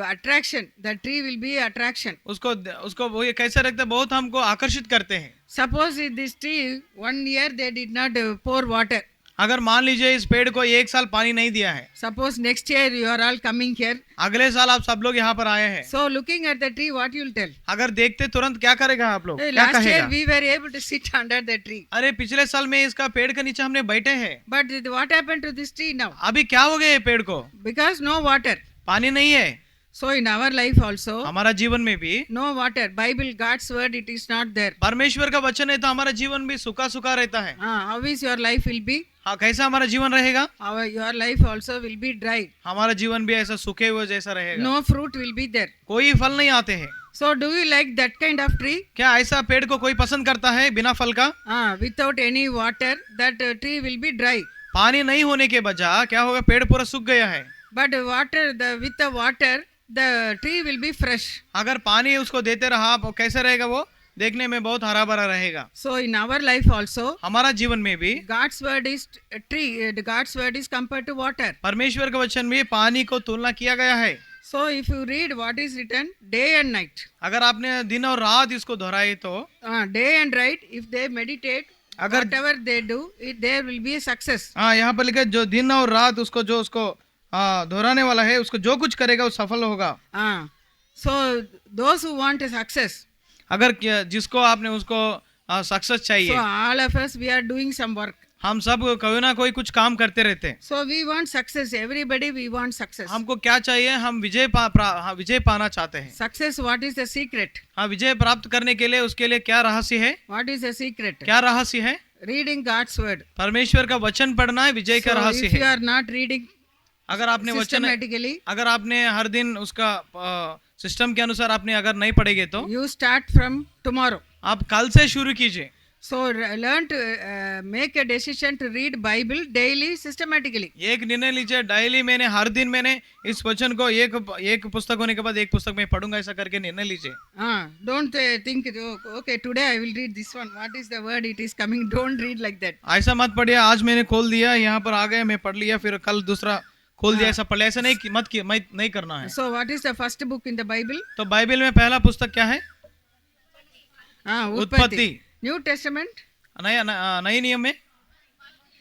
attraction, the tree will be attraction. उसको वो ये कैसे रखते, बहुत हमको आकर्षित करते हैं। Suppose if this tree 1 year they did not pour water. अगर मान लीजिए इस पेड़ को 1 साल पानी नहीं दिया है, Suppose next year you are all coming here. अगले साल आप सब लोग यहाँ पर आए हैं, So looking at the tree, what you will tell? अगर देखते तुरंत क्या करेगा आप लोग? क्या Last year कहेगा? we were able to sit under the tree. अरे पिछले साल में इसका पेड़ के नीचे हमने बैठे हैं, But what happened to this tree now? अभी क्या हो गया ये पेड़ को? Because no water. पानी नहीं है। So in our life also, हमारा जीवन में भी no water. Bible, God's word, it is not there. परमेश्वर का वचन है तो हमारा जीवन भी सूखा सूखा रहता है। How is your life will be? हाँ, कैसा हमारा जीवन रहेगा? Your life also will be dry. हमारा जीवन भी ऐसा सूखे हुए जैसा रहेगा। No fruit will be there. कोई फल नहीं आते हैं। So do you like that kind of tree? क्या ऐसा पेड़ को कोई पसंद करता है बिना फल का? Without any water, that tree will be dry. पानी नहीं होने के बजाय क्या होगा? पेड़ पूरा सूख गया है। But with the water, the tree will be fresh. अगर पानी उसको देते रहा कैसे रहेगा? वो देखने में बहुत हरा भरा रहेगा। So in our life also, हमारा जीवन में भी God's word is a tree. God's word is compared to water. परमेश्वर का वचन भी पानी को तुलना किया गया है। So if you read what is written, day and night. अगर आपने दिन और रात इसको दोहराए तो Day and night, if they meditate, अगर whatever they do, there will be a success. हाँ, यहाँ पर लिखा है जो दिन और रात उसको जो उसको दोहराने वाला है, उसको जो कुछ करेगा वो सफल होगा। So those who want a success, अगर जिसको आपने उसको सक्सेस so चाहिए, all of us we are doing some work. हम सब कोई ना कोई कुछ काम करते रहते हैं। So we want success. Everybody we want success. हमको क्या चाहिए? हम विजय विजय पाना चाहते हैं। Success. What is the secret? हाँ, विजय प्राप्त करने के लिए उसके लिए क्या रहस्य है? What is the secret? क्या रहस्य है? Reading God's word. परमेश्वर का वचन पढ़ना है, विजय का So रहस्य if you है। are not reading अगर आपने वचन, systematically, अगर आपने हर दिन उसका सिस्टम के अनुसार आपने अगर नहीं पढ़ेंगे तो you start from tomorrow. आप कल से शुरू कीजिए। So learn to make a decision to read Bible daily systematically. एक निर्णय लीजिए, डेली मैंने हर दिन मैंने इस वचन को एक पुस्तक होने के बाद एक पुस्तक में पढ़ूंगा, ऐसा करके निर्णय लीजिए। Don't think okay today I will read this one. What is the word it is coming? Don't read like that. ऐसा मत पढ़िए, आज मैंने खोल दिया, यहाँ पर आ गए, मैं पढ़ लिया, फिर कल दूसरा खोल दिया, ऐसा पढ़ लिया, ऐसा नहीं करना है। So what is the first book in the Bible? तो बाइबल में पहला पुस्तक क्या है? उत्पत्ति। New Testament. नए नियम में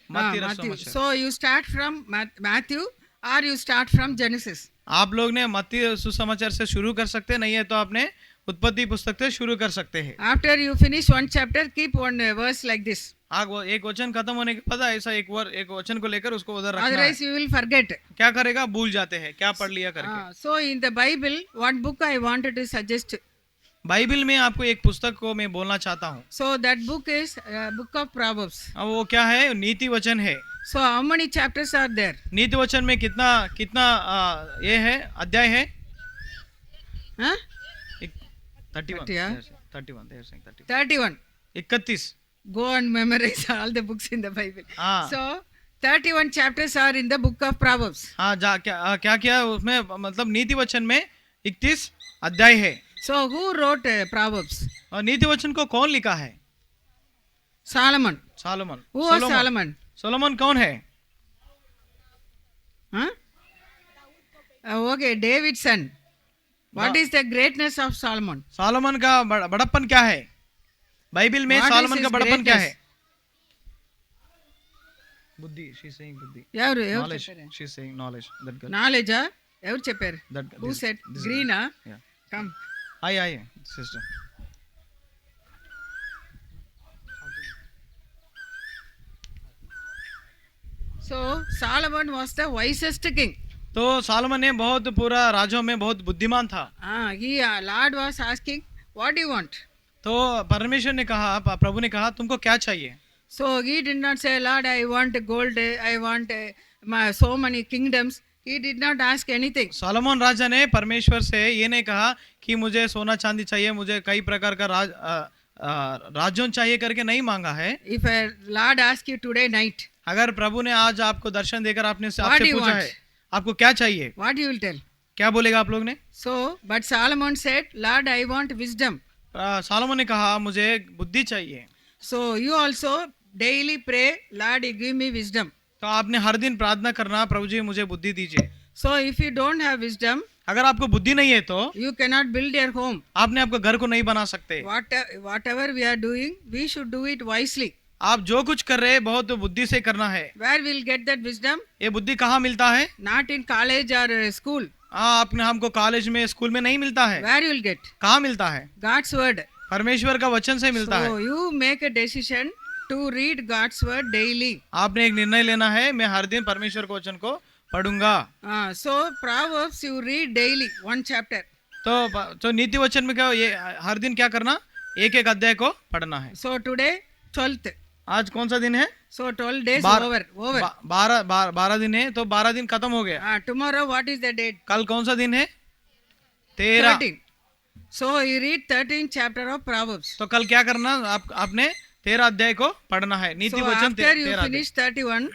Matthew. So you start from Matthew or you start from Genesis. आप लोग ने मत्ती सुसमाचार से शुरू कर सकते हैं, नहीं है तो आपने उत्पत्ति पुस्तक से शुरू कर सकते हैं। After you finish one chapter, keep one verse like this. वो एक वचन खत्म होने के बाद ऐसा एक वचन को लेकर उसको उधर रखना है। Otherwise you will forget. क्या करेगा? भूल जाते हैं क्या पढ़ लिया करके। So in the Bible, what book I wanted to suggest? Bible में आपको एक पुस्तक को मैं बोलना चाहता हूँ। So that book is book of Proverbs. वो क्या है? नीति वचन है। So how many chapters are there? नीति वचन में कितना ये है, अध्याय है? 31. 31। Go and memorize all the books in the Bible. हाँ। So 31 chapters are in the book of Proverbs. हाँ, क्या उसमें मतलब नीति वचन में 31 अध्याय है। So who wrote Proverbs? और नीति वचन को कौन लिखा है? Solomon. Who was Solomon? Solomon कौन है? Okay, David's son. What is the greatness of Solomon? Solomon का बड़प्पन क्या है? बाइबल में सोलोमन का बड़प्पन क्या है? बुद्धि, she is saying बुद्धि. Knowledge. She is saying knowledge. That girl. Knowledge, ఎవరు చెప్పారు? Who said? Green, Yeah. Come. Aye, sister. So Solomon was the wisest king. तो सोलोमन ने बहुत पूरा राज्यों में बहुत बुद्धिमान था। Lord was asking, what do you want? तो परमेश्वर ने कहा, प्रभु ने कहा, तुमको क्या चाहिए? So he did not say, Lord, I want gold, I want so many kingdoms. He did not ask anything. Solomon राजा ने परमेश्वर से ये नहीं कहा कि मुझे सोना चांदी चाहिए, मुझे कई प्रकार का राज्यों चाहिए करके नहीं मांगा है। If Lord ask you today night, अगर प्रभु ने आज आपको दर्शन देकर आपसे पूछा है आपको क्या चाहिए, what you will tell? क्या बोलेगा आप लोग ने? So, but Solomon said, Lord, I want wisdom. Solomon ने कहा मुझे बुद्धि चाहिए। So you also daily pray, Lord, you give me wisdom. तो आपने हर दिन प्रार्थना करना, प्रभु जी मुझे बुद्धि दीजिए। So if you don't have wisdom, अगर आपको बुद्धि नहीं है तो you cannot build your home. आपने आपके घर को नहीं बना सकते। Whatever we are doing, we should do it wisely. आप जो कुछ कर रहे हैं बहुत बुद्धि से करना है। Where will get that wisdom? ये बुद्धि कहाँ मिलता है? Not in college or school. आपने हमको कॉलेज में स्कूल में नहीं मिलता है। Where you will get? कहाँ मिलता है? God's word. परमेश्वर का वचन से मिलता है। So you make a decision to read God's word daily. आपने एक निर्णय लेना है, मैं हर दिन परमेश्वर के वचन को पढ़ूंगा। So Proverbs you read daily one chapter. तो नीति वचन में क्या ये हर दिन क्या करना? एक अध्याय को पढ़ना है। So today 12th. आज कौन सा दिन है? So 12 days over. 12 दिन है, तो 12 दिन खत्म हो गया। Tomorrow what is the date? कल कौन सा दिन है? 13। So you read 13 chapter of Proverbs. तो कल क्या करना? आपने 13 अध्याय को पढ़ना है। नीति वचन 13। After you finish 31,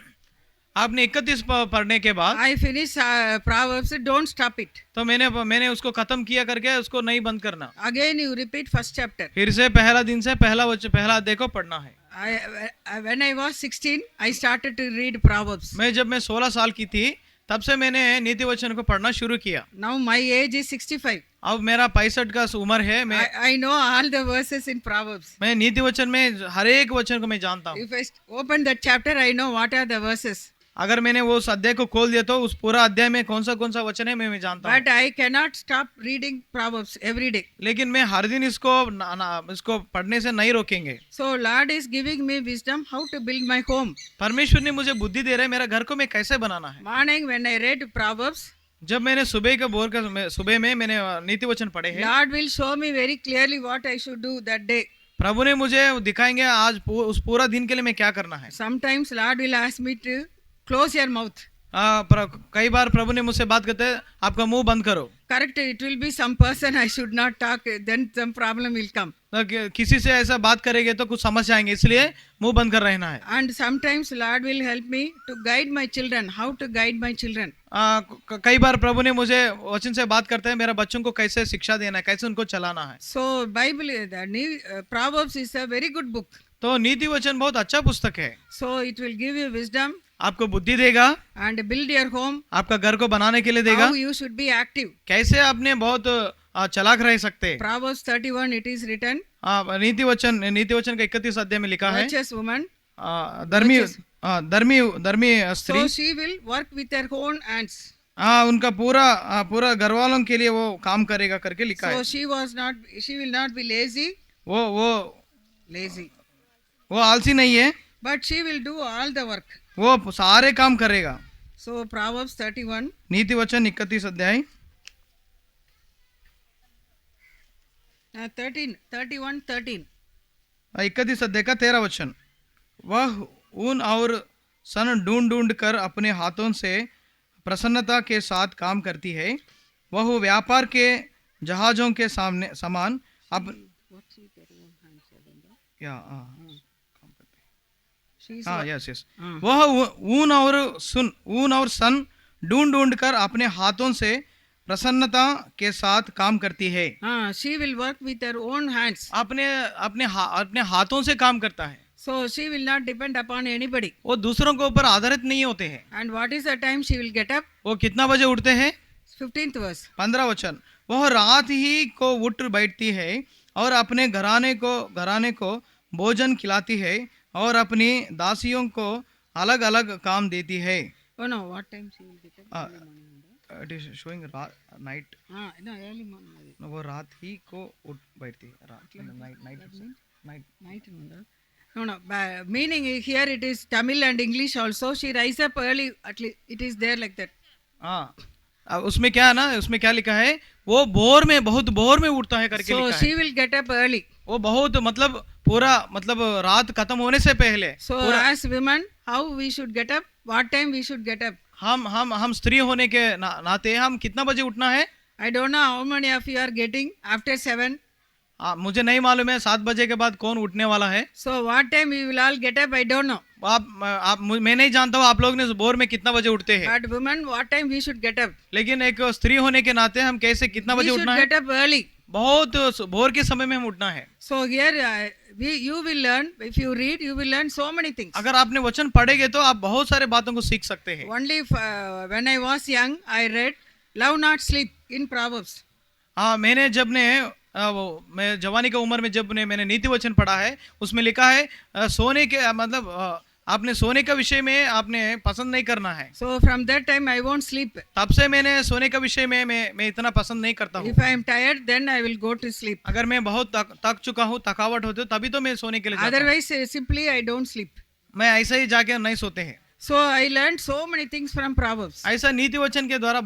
आपने 31 पढ़ने के बाद I finish Proverbs. Don't stop it. तो मैंने उसको खत्म किया करके उसको नहीं बंद करना। Again you repeat first chapter. फिर से पहला दिन से पहला अध्याय को पढ़ना है। When I was 16, I started to read Proverbs. जब मैं 16 साल की थी तब से मैंने नीति वचन को पढ़ना शुरू किया। Now my age is 65. अब मेरा 65 का उम्र है। I know all the verses in Proverbs. मैं नीति वचन में हर एक वचन को मैं जानता हूँ। If I open that chapter, I know what are the verses. अगर मैंने वो उस अध्याय को खोल दिया तो उस पूरा अध्याय में कौन सा वचन है मैं जानता हूँ। But I cannot stop reading Proverbs every day. लेकिन मैं हर दिन इसको पढ़ने से नहीं रोकेंगे। So Lord is giving me wisdom how to build my home. परमेश्वर ने मुझे बुद्धि दे रहा है मेरा घर को मैं कैसे बनाना है। Morning when I read Proverbs, जब मैंने सुबह में मैंने नीति वचन पढ़े हैं, Lord will show me very clearly what I should do that day. प्रभु ने मुझे दिखाएंगे आज उस पूरा दिन के लिए मैं क्या करना है। Sometimes Lord will ask me to close your mouth. कई बार प्रभु ने मुझसे बात करते हैं आपका मुंह बंद करो। Correct, it will be some person I should not talk, then some problem will come. किसी से ऐसा बात करेंगे तो कुछ समस्या आएंगे, इसलिए मुंह बंद कर रहना है। And sometimes Lord will help me to guide my children, how to guide my children. कई बार प्रभु ने मुझे वचन से बात करते हैं मेरे बच्चों को कैसे शिक्षा देना है, कैसे उनको चलाना है। So Bible, Proverbs is a very good book. तो नीति वचन बहुत अच्छा पुस्तक है। So it will give you wisdom आपको बुद्धि देगा and build your home. आपका घर को बनाने के लिए देगा। How you should be active. कैसे आपने बहुत चालाक रह सकते हैं। Proverbs 31 it is written. नीति वचन का 31 अध्याय में लिखा है Virtuous woman. धर्मी स्त्री। So she will work with her own hands. उनका पूरा घर वालों के लिए वो काम करेगा करके लिखा है। So she will not be lazy. वो आलसी नहीं है, But she will do all the work. वो सारे काम करेगा। So Proverbs 31. नीति वचन 31 अध्याय 31:13. 31 अध्याय का 13 वचन। वह ऊन और सन ढूंढ कर अपने हाथों से प्रसन्नता के साथ काम करती है। वह व्यापार के जहाजों के समान वह ऊन और सन ढूंढ कर अपने हाथों से प्रसन्नता के साथ काम करती है। She will work with her own hands. अपने हाथों से काम करता है। So she will not depend upon anybody. वो दूसरों के ऊपर आधारित नहीं होते हैं। And what is the time she will get up? वो कितना बजे उठते हैं? 15th verse. 15 वचन। वह रात ही को उठ बैठती है और अपने घराने को भोजन खिलाती है और अपनी दासियों को अलग अलग काम देती है। Oh no, what time she will get up? It is showing night. No, early morning. वो रात ही को उठ बैठती है। Night. No. Meaning here it is Tamil and English also. She rise up early. At least it is there like that. उसमें क्या है ना, उसमें क्या लिखा है, वो बहुत भोर में उठता है करके लिखा है। So she will get up early. वो बहुत मतलब रात खत्म होने से पहले। So as women, how we should get up? What time we should get up? हम स्त्री होने के नाते हम कितना बजे उठना है? I don't know how many of you are getting after 7. मुझे नहीं मालूम है 7 बजे के बाद कौन उठने वाला है। So what time we will all get up? I don't know. मैं नहीं जानता हूँ आप लोग ने भोर में कितना बजे उठते हैं। But women, what time we should get up? लेकिन एक स्त्री होने के नाते हम कैसे कितना बजे उठना है? We should get up early. बहुत भोर के समय में हम उठना है। So here you will learn, if you read, you will learn so many things. अगर आपने वचन पढ़ेंगे तो आप बहुत सारे बातों को सीख सकते हैं। Only when I was young, I read, "Love not sleep" in Proverbs. मैंने मैं जवानी की उम्र में मैंने नीति वचन पढ़ा है, उसमें लिखा है सोने के मतलब आपने सोने का विषय में आपने पसंद नहीं करना है। So from that time I won't sleep. तब से मैंने सोने का विषय में मैं इतना पसंद नहीं करता हूँ। If I am tired, then I will go to sleep. अगर मैं बहुत थक चुका हूँ, थकावट होती है, तभी तो मैं सोने के लिए जाता हूँ। Otherwise, simply I don't sleep. मैं ऐसे ही जाके नहीं सोते हैं। So I learned so many things from Proverbs. ऐसा नीति वचन के द्वारा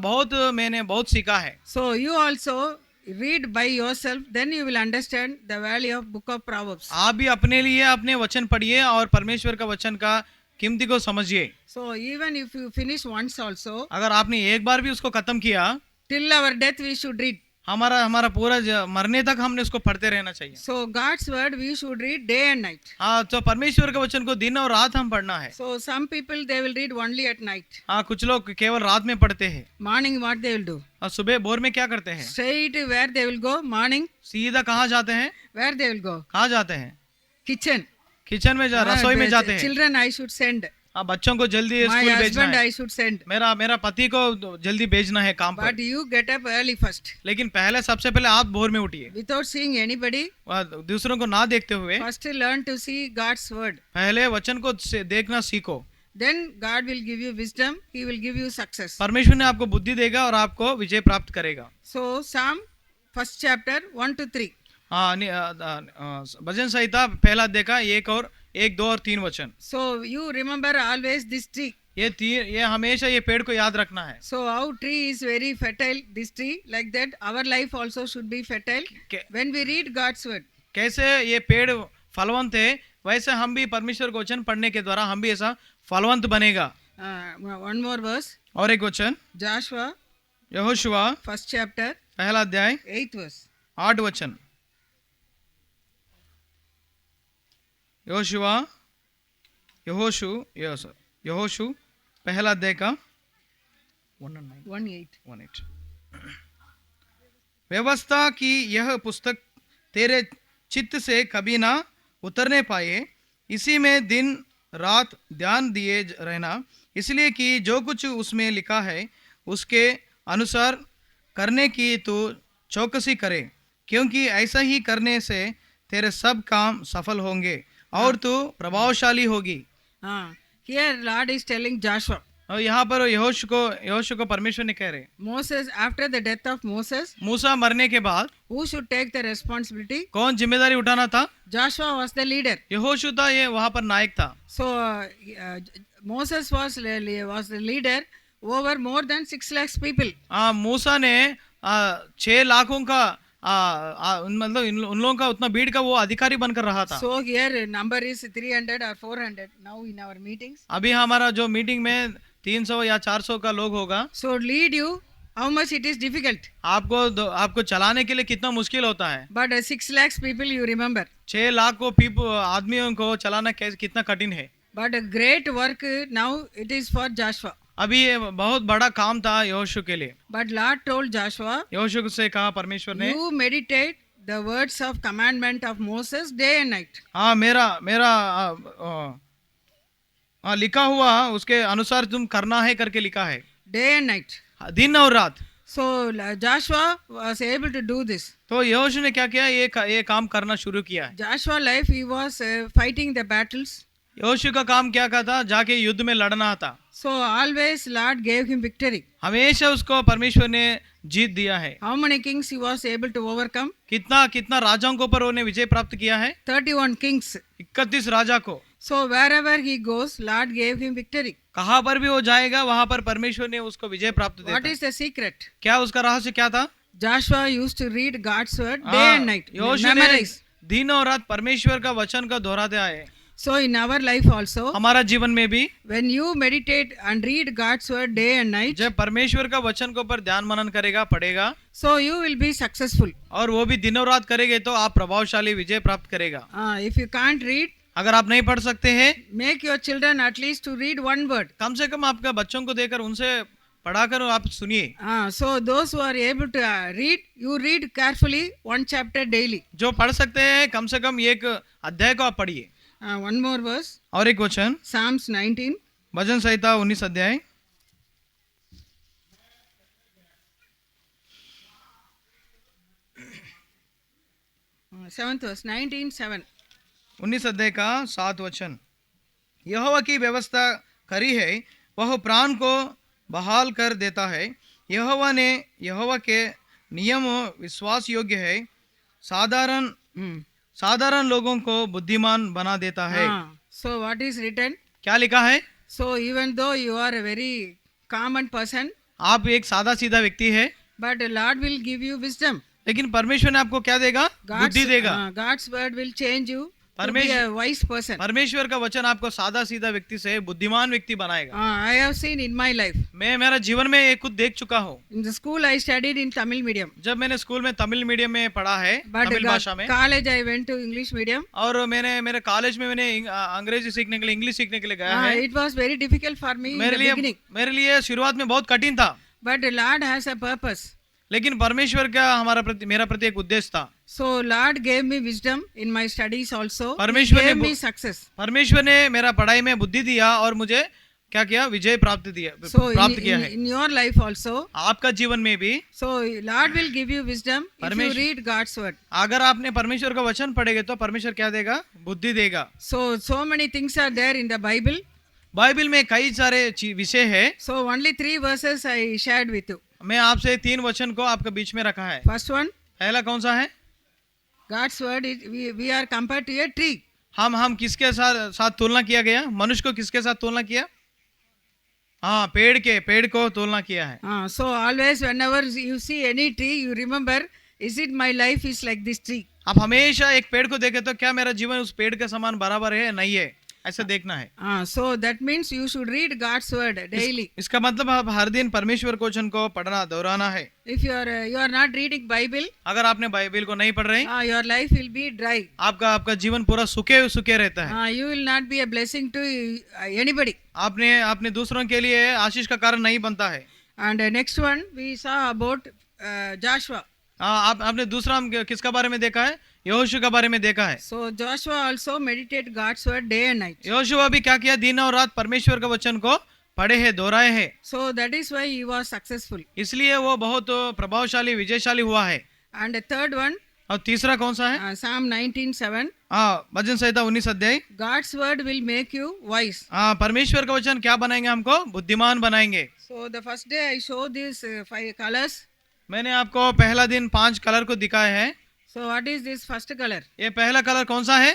मैंने बहुत सीखा है। So you also read by yourself, then you will understand the value of book of Proverbs. आप भी अपने लिए अपने वचन पढ़िए और परमेश्वर का वचन का कीमती को समझिए। So even if you finish once also, अगर आपने एक बार भी उसको खत्म किया, till our death we should read. हमारा पूरा मरने तक हमने उसको पढ़ते रहना चाहिए। So God's word we should read day and night. तो परमेश्वर के वचन को दिन और रात हम पढ़ना है। So some people they will read only at night. कुछ लोग केवल रात में पढ़ते हैं। Morning what they will do? सुबह भोर में क्या करते हैं? Straight where they will go? Morning. सीधा कहाँ जाते हैं? Where they will go? कहाँ जाते हैं? Kitchen. किचन में रसोई में जाते हैं। Children I should send. बच्चों को जल्दी My स्कूल भेजना husband है, I should send. मेरा पति को जल्दी भेजना है काम But पर। you get up early first. लेकिन पहले सबसे पहले आप भोर में उठिए, Without seeing anybody, दूसरों को ना देखते हुए first learn to see God's word. पहले वचन को देखना सीखो। Then God will give you wisdom. He will give you success. परमेश्वर ने आपको बुद्धि देगा और आपको विजय प्राप्त करेगा। So Psalm first chapter 1 to 3. हाँ, भजन संहिता पहला अध्याय का 1, 2 और 3 वचन। So you remember always this tree. ये हमेशा ये पेड़ को याद रखना है। So our tree is very fertile, this tree, like that our life also should be fertile when we read God's word. कैसे ये पेड़ फलवंत है, वैसे हम भी परमेश्वर का वचन पढ़ने के द्वारा हम भी ऐसा फलवंत बनेगा। One more verse. और एक वचन, Joshua यहोशुआ first chapter पहला अध्याय 8th verse. 8 वचन। यहोशु पहला अध्याय का 1:8. व्यवस्था की यह पुस्तक तेरे चित्त से कभी ना उतरने पाए, इसी में दिन रात ध्यान दिए रहना, इसलिए कि जो कुछ उसमें लिखा है उसके अनुसार करने की तू चौकसी करे, क्योंकि ऐसा ही करने से तेरे सब काम सफल होंगे और तू प्रभावशाली होगी। Here Lord is telling Joshua. और यहाँ पर यहोशू को परमेश्वर ने कह रहे, Moses, after the death of Moses, मूसा मरने के बाद who should take the responsibility? कौन जिम्मेदारी उठाना था? Joshua was the leader. यहोशू था, ये वहाँ पर नायक था। So Moses was the leader over more than 6 lakhs people. मूसा ने 6 लाखों का मतलब उन लोगों का उतना भीड़ का वो अधिकारी बनकर रहा था। So here number is 300 or 400 now in our meetings. अभी हमारा जो मीटिंग में 300 या 400 का लोग होगा। So lead you, how much it is difficult. आपको चलाने के लिए कितना मुश्किल होता है। But 6 lakhs people you remember. 6 lakh को आदमियों को चलाना कितना कठिन है। But a great work now it is for Joshua. अभी ये बहुत बड़ा काम था यहोशू के लिए। But Lord told Joshua, यहोशू से कहा परमेश्वर ने, you meditate the words of commandment of Moses day and night. हाँ, मेरा लिखा हुआ उसके अनुसार तुम करना है करके लिखा है। Day and night. दिन और रात। So Joshua was able to do this. तो यहोशू ने क्या किया, ये काम करना शुरू किया। Joshua life he was fighting the battles. यहोशू का काम क्या था, जाके युद्ध में लड़ना था। So always Lord gave him victory. हमेशा उसको परमेश्वर ने जीत दिया है। How many kings he was able to overcome? कितना राजाओं को पर उन्हें विजय प्राप्त किया है? 31 kings. 31 राजा को। So wherever he goes, Lord gave him victory. कहाँ पर भी वो जाएगा वहाँ पर परमेश्वर ने उसको विजय प्राप्त देता। What is the secret? क्या उसका रहस्य क्या था? Joshua used to read God's word day and night. यहोशू ने दिन और रात परमेश्वर का वचन का दोहराते आए। So in our life also, हमारा जीवन में भी when you meditate and read God's word day and night, जब परमेश्वर का वचन को पर ध्यान मनन करेगा, पढ़ेगा, so you will be successful. और वो भी दिनों रात करेंगे तो आप प्रभावशाली विजय प्राप्त करेगा। If you can't read, अगर आप नहीं पढ़ सकते हैं, make your children at least to read one word. कम से कम आपका बच्चों को देकर उनसे पढ़ाकर आप सुनिए। So those who are able to read, you read carefully one chapter daily. जो पढ़ सकते हैं कम से कम एक अध्याय को आप पढ़िए। One more verse. और एक वचन, Psalms 19. भजन संहिता 19 अध्याय 7th verse. 19:7. 19 अध्याय का 7 वचन। यहोवा की व्यवस्था करी है, वह प्राण को बहाल कर देता है। यहोवा के नियम विश्वास योग्य है, साधारण लोगों को बुद्धिमान बना देता है। So what is written? क्या लिखा है? So even though you are a very common person, आप एक सादा सीधा व्यक्ति है, but the Lord will give you wisdom. लेकिन परमेश्वर ने आपको क्या देगा? बुद्धि देगा। God's word will change you to be a wise person. परमेश्वर का वचन आपको सादा सीधा व्यक्ति से बुद्धिमान व्यक्ति बनाएगा। I have seen in my life. मैं मेरा जीवन में ये खुद देख चुका हूँ। In the school I studied in Tamil medium. जब मैंने स्कूल में तमिल मीडियम में पढ़ा है, तमिल भाषा में, college I went to English medium. और मेरे कॉलेज में मैंने अंग्रेजी सीखने के लिए, इंग्लिश सीखने के लिए गया है। It was very difficult for me in the beginning. मेरे लिए शुरुआत में बहुत कठिन था। But the Lord has a purpose. लेकिन परमेश्वर का मेरा प्रति एक उद्देश्य था। So Lord gave me wisdom in my studies also. He परमेश्वर gave ने me success. परमेश्वर ने मेरा पढ़ाई में बुद्धि दिया और मुझे क्या किया, विजय प्राप्त किया है। In your life also. आपका जीवन में भी So Lord will give you wisdom if you read God's word. अगर आपने परमेश्वर का वचन पढ़ेंगे तो परमेश्वर क्या देगा, बुद्धि देगा। So many things are there in the Bible. Bible में कई सारे विषय है। So only 3 verses I shared with you. मैं आपसे 3 वचन को आपके बीच में रखा है। First one, पहला कौन सा है? God's word is we are compared to a tree. हम किसके साथ तुलना किया गया? मनुष्य को किसके साथ तुलना किया? हाँ, पेड़ को तुलना किया है। So always whenever you see any tree, you remember, is it my life is like this tree? आप हमेशा एक पेड़ को देखे तो क्या मेरा जीवन उस पेड़ के समान बराबर है, नहीं है, ऐसा देखना है। So that means you should read God's word daily. इसका मतलब आप हर दिन परमेश्वर के वचन को पढ़ना, दोहराना है। If you are not reading Bible, अगर आपने बाइबल को नहीं पढ़ रहे, your life will be dry. आपका जीवन पूरा सूखे रहता है। You will not be a blessing to anybody. आपने दूसरों के लिए आशीष का कारण नहीं बनता है। And next one we saw about Joshua. आपने दूसरा हम किसका बारे में देखा है? यहोशू के बारे में देखा है। So Joshua also meditate God's word day and night. यहोशू भी क्या किया, दिन और रात परमेश्वर के वचन को पढ़े हैं, दोहराए हैं। So that is why he was successful. इसलिए वो बहुत प्रभावशाली, विजयशाली हुआ है। And the third one, और तीसरा कौन सा है? Psalm 19:7. भजन संहिता 19 अध्याय। God's word will make you wise. परमेश्वर का वचन क्या बनाएंगे? हमको बुद्धिमान बनाएंगे। So the first day I show these 5 colors. मैंने आपको पहला दिन 5 कलर को दिखाए हैं। So what is this first color? ये पहला कलर कौन सा है?